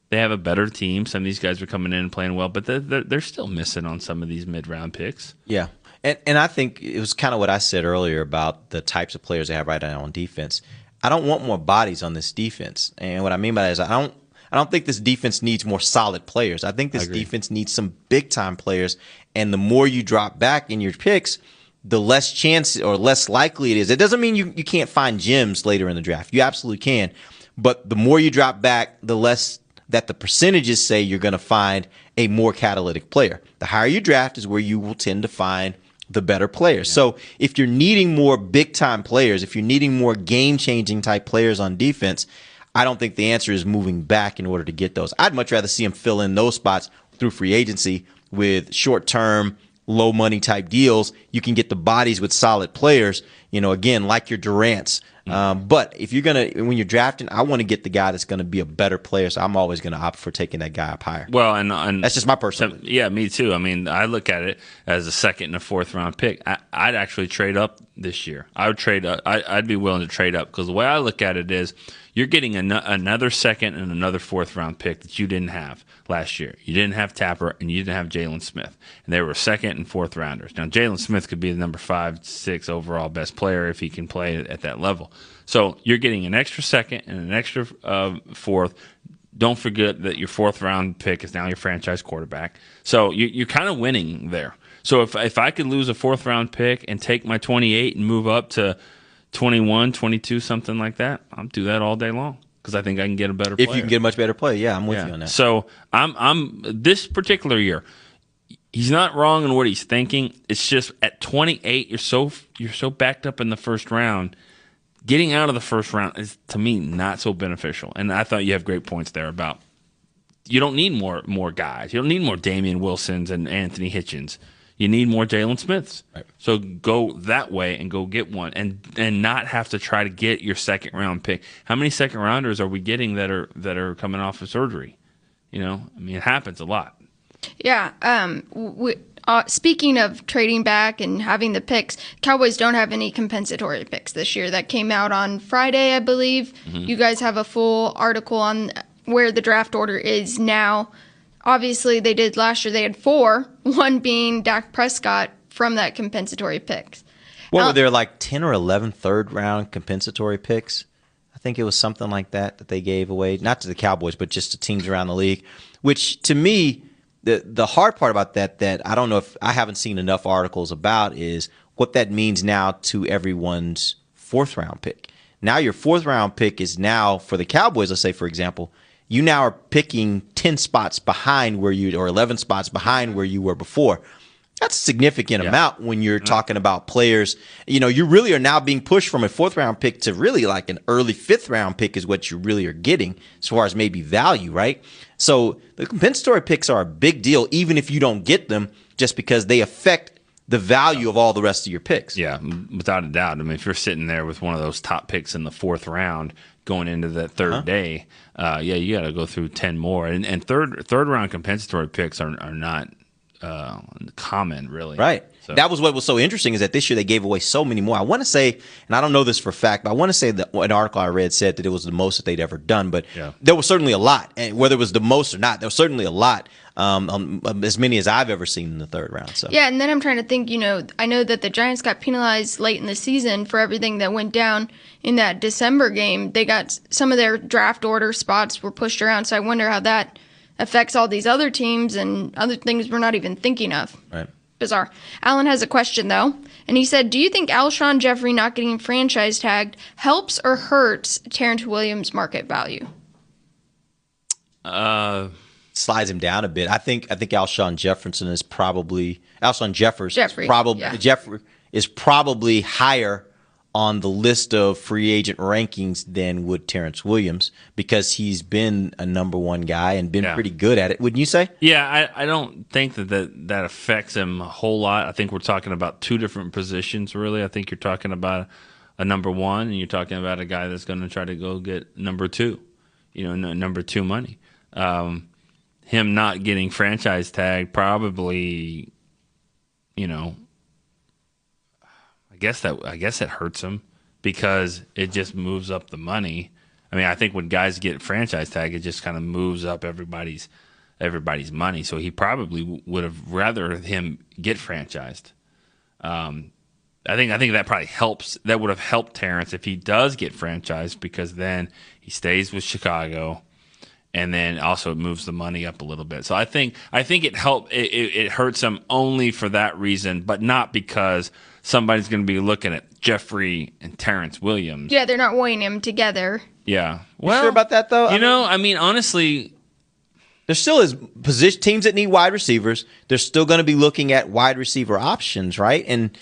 They have a better team. Some of these guys are coming in and playing well, but they're still missing on some of these mid-round picks. Yeah, and I think it was kind of what I said earlier about the types of players they have right now on defense. I don't want more bodies on this defense, and what I mean by that is I don't think this defense needs more solid players. I think this defense needs some big-time players, and the more you drop back in your picks, the less chance or less likely it is. It doesn't mean you can't find gems later in the draft. You absolutely can, but the more you drop back, the less that the percentages say you're going to find a more catalytic player. The higher you draft is where you will tend to find the better players. Yeah. So if you're needing more big-time players, if you're needing more game-changing type players on defense, I don't think the answer is moving back in order to get those. I'd much rather see them fill in those spots through free agency with short-term, low-money type deals. You can get the bodies with solid players, again, like your Durant's. But if you're when you're drafting, I want to get the guy that's going to be a better player. So I'm always going to opt for taking that guy up higher. Well, and that's just my personal. Yeah, me too. I mean, I look at it as a second and a fourth round pick. I'd actually trade up this year. I would trade up. I'd be willing to trade up because the way I look at it is you're getting another second and another fourth round pick that you didn't have last year. You didn't have Tapper and you didn't have Jalen Smith. And they were second and fourth rounders. Now, Jalen Smith could be the number 5, 6 overall best player if he can play at that level. So you're getting an extra second and an extra fourth. Don't forget that your fourth round pick is now your franchise quarterback. So you're kind of winning there. So if I could lose a 4th round pick and take my 28 and move up to 21, 22, something like that, I'll do that all day long because I think I can get a better player. If you can get a much better player, yeah, I'm with you on that. So I'm this particular year, he's not wrong in what he's thinking. It's just at 28, you're so backed up in the first round. Getting out of the first round is, to me, not so beneficial. And I thought you have great points there about you don't need more guys. You don't need more Damian Wilsons and Anthony Hitchens. You need more Jalen Smiths. Right. So go that way and go get one and not have to try to get your 2nd round pick. How many 2nd rounders are we getting that are coming off of surgery? It happens a lot. Yeah. Speaking of trading back and having the picks, Cowboys don't have any compensatory picks this year. That came out on Friday, I believe. Mm-hmm. You guys have a full article on where the draft order is now. Obviously, they did last year. They had 4, one being Dak Prescott from that compensatory picks. What were there, like 10 or 11 third-round compensatory picks? I think it was something like that they gave away, not to the Cowboys, but just to teams around the league, which to me, the hard part about that I don't know if I haven't seen enough articles about is what that means now to everyone's 4th round pick. Now your 4th round pick is now for the Cowboys, let's say, for example, you now are picking 10 spots behind or 11 spots behind where you were before. That's a significant amount when you're talking about players. You really are now being pushed from a 4th round pick to really like an early 5th round pick is what you really are getting as far as maybe value, right? So the compensatory picks are a big deal, even if you don't get them, just because they affect the value of all the rest of your picks. Yeah, without a doubt. If you're sitting there with one of those top picks in the 4th round going into that 3rd day, you got to go through 10 more. And third round compensatory picks are not common, really. Right. So. That was what was so interesting is that this year they gave away so many more. I want to say, and I don't know this for a fact, but I want to say that an article I read said that it was the most that they'd ever done, but there was certainly a lot. And whether it was the most or not, there was certainly a lot, as many as I've ever seen in the 3rd round. So. Yeah, and then I'm trying to think, I know that the Giants got penalized late in the season for everything that went down in that December game. They got some of their draft order spots were pushed around, so I wonder how that affects all these other teams and other things we're not even thinking of. Right. Bizarre. Alan has a question, though, and he said, do you think Alshon Jeffrey not getting franchise tagged helps or hurts Terrence Williams' market value? Slides him down a bit. I think Alshon Jeffrey is probably higher on the list of free agent rankings than would Terrence Williams because he's been a number 1 guy and been pretty good at it. Wouldn't you say? Yeah, I don't think that affects him a whole lot. I think we're talking about 2 different positions, really. I think you're talking about a number 1 and you're talking about a guy that's going to try to go get number 2, number 2 money. Him not getting franchise tag probably, I guess it hurts him because it just moves up the money. I think when guys get franchise tag, it just kind of moves up everybody's money. So he probably would have rather him get franchised. I think that probably helps. That would have helped Terrence if he does get franchised because then he stays with Chicago, and then also it moves the money up a little bit. So I think it hurts him only for that reason, but not because somebody's going to be looking at Jeffrey and Terrence Williams. Yeah, they're not weighing him together. Yeah. Well, you sure about that, though? Honestly, there still is teams that need wide receivers. They're still going to be looking at wide receiver options, right? And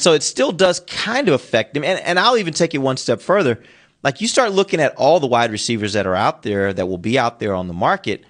so it still does kind of affect them. And I'll even take it one step further. Like you start looking at all the wide receivers that are out there that will be out there on the market,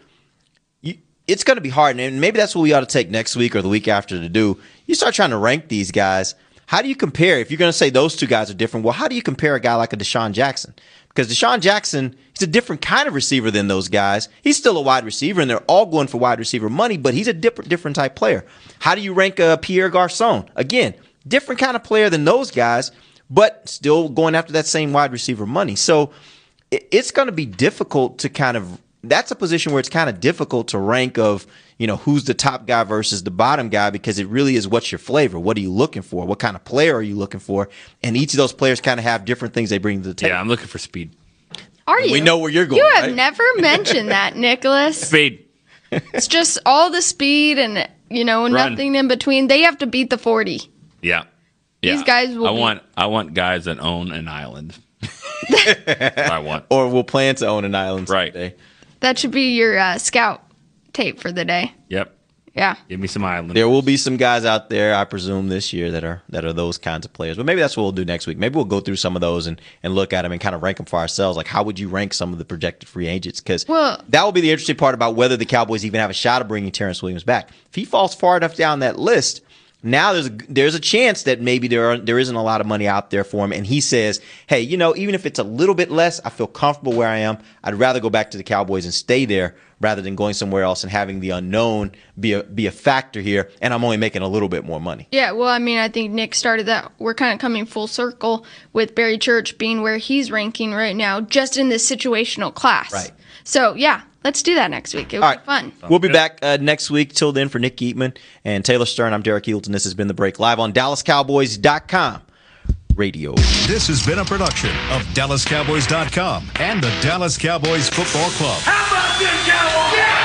it's going to be hard. And maybe that's what we ought to take next week or the week after to do. You start trying to rank these guys. How do you compare? If you're going to say those 2 guys are different, well, how do you compare a guy like a Deshaun Jackson? Because Deshaun Jackson, he's a different kind of receiver than those guys. He's still a wide receiver, and they're all going for wide receiver money, but he's a different type player. How do you rank Pierre Garçon? Again, different kind of player than those guys, but still going after that same wide receiver money. So it's going to be difficult to kind of – that's a position where it's kind of difficult to rank of, who's the top guy versus the bottom guy because it really is what's your flavor. What are you looking for? What kind of player are you looking for? And each of those players kind of have different things they bring to the table. Yeah, I'm looking for speed. Are you? We know where you're going. You have right? never mentioned that, Nicholas. Speed. It's just all the speed and nothing in between. They have to beat the 40. Yeah. These guys will I want guys that own an island. I want. Or will plan to own an island someday. Right. That should be your scout tape for the day. Yep. Yeah. Give me some islands. There will be some guys out there, I presume, this year that are those kinds of players. But maybe that's what we'll do next week. Maybe we'll go through some of those and look at them and kind of rank them for ourselves. Like, how would you rank some of the projected free agents? Because that will be the interesting part about whether the Cowboys even have a shot of bringing Terrence Williams back. If he falls far enough down that list, now there's a chance that maybe there isn't a lot of money out there for him, and he says, hey, even if it's a little bit less, I feel comfortable where I am. I'd rather go back to the Cowboys and stay there rather than going somewhere else and having the unknown be a factor here, and I'm only making a little bit more money. Yeah, well, I mean, I think Nick started that. We're kind of coming full circle with Barry Church being where he's ranking right now, just in this situational class. Right. So, yeah. Let's do that next week. It will be fun. We'll be back next week. Till then, for Nick Eatman and Taylor Stern, I'm Derek Eagleton. This has been The Break, live on DallasCowboys.com radio. This has been a production of DallasCowboys.com and the Dallas Cowboys Football Club. How about this, Cowboys? Yeah!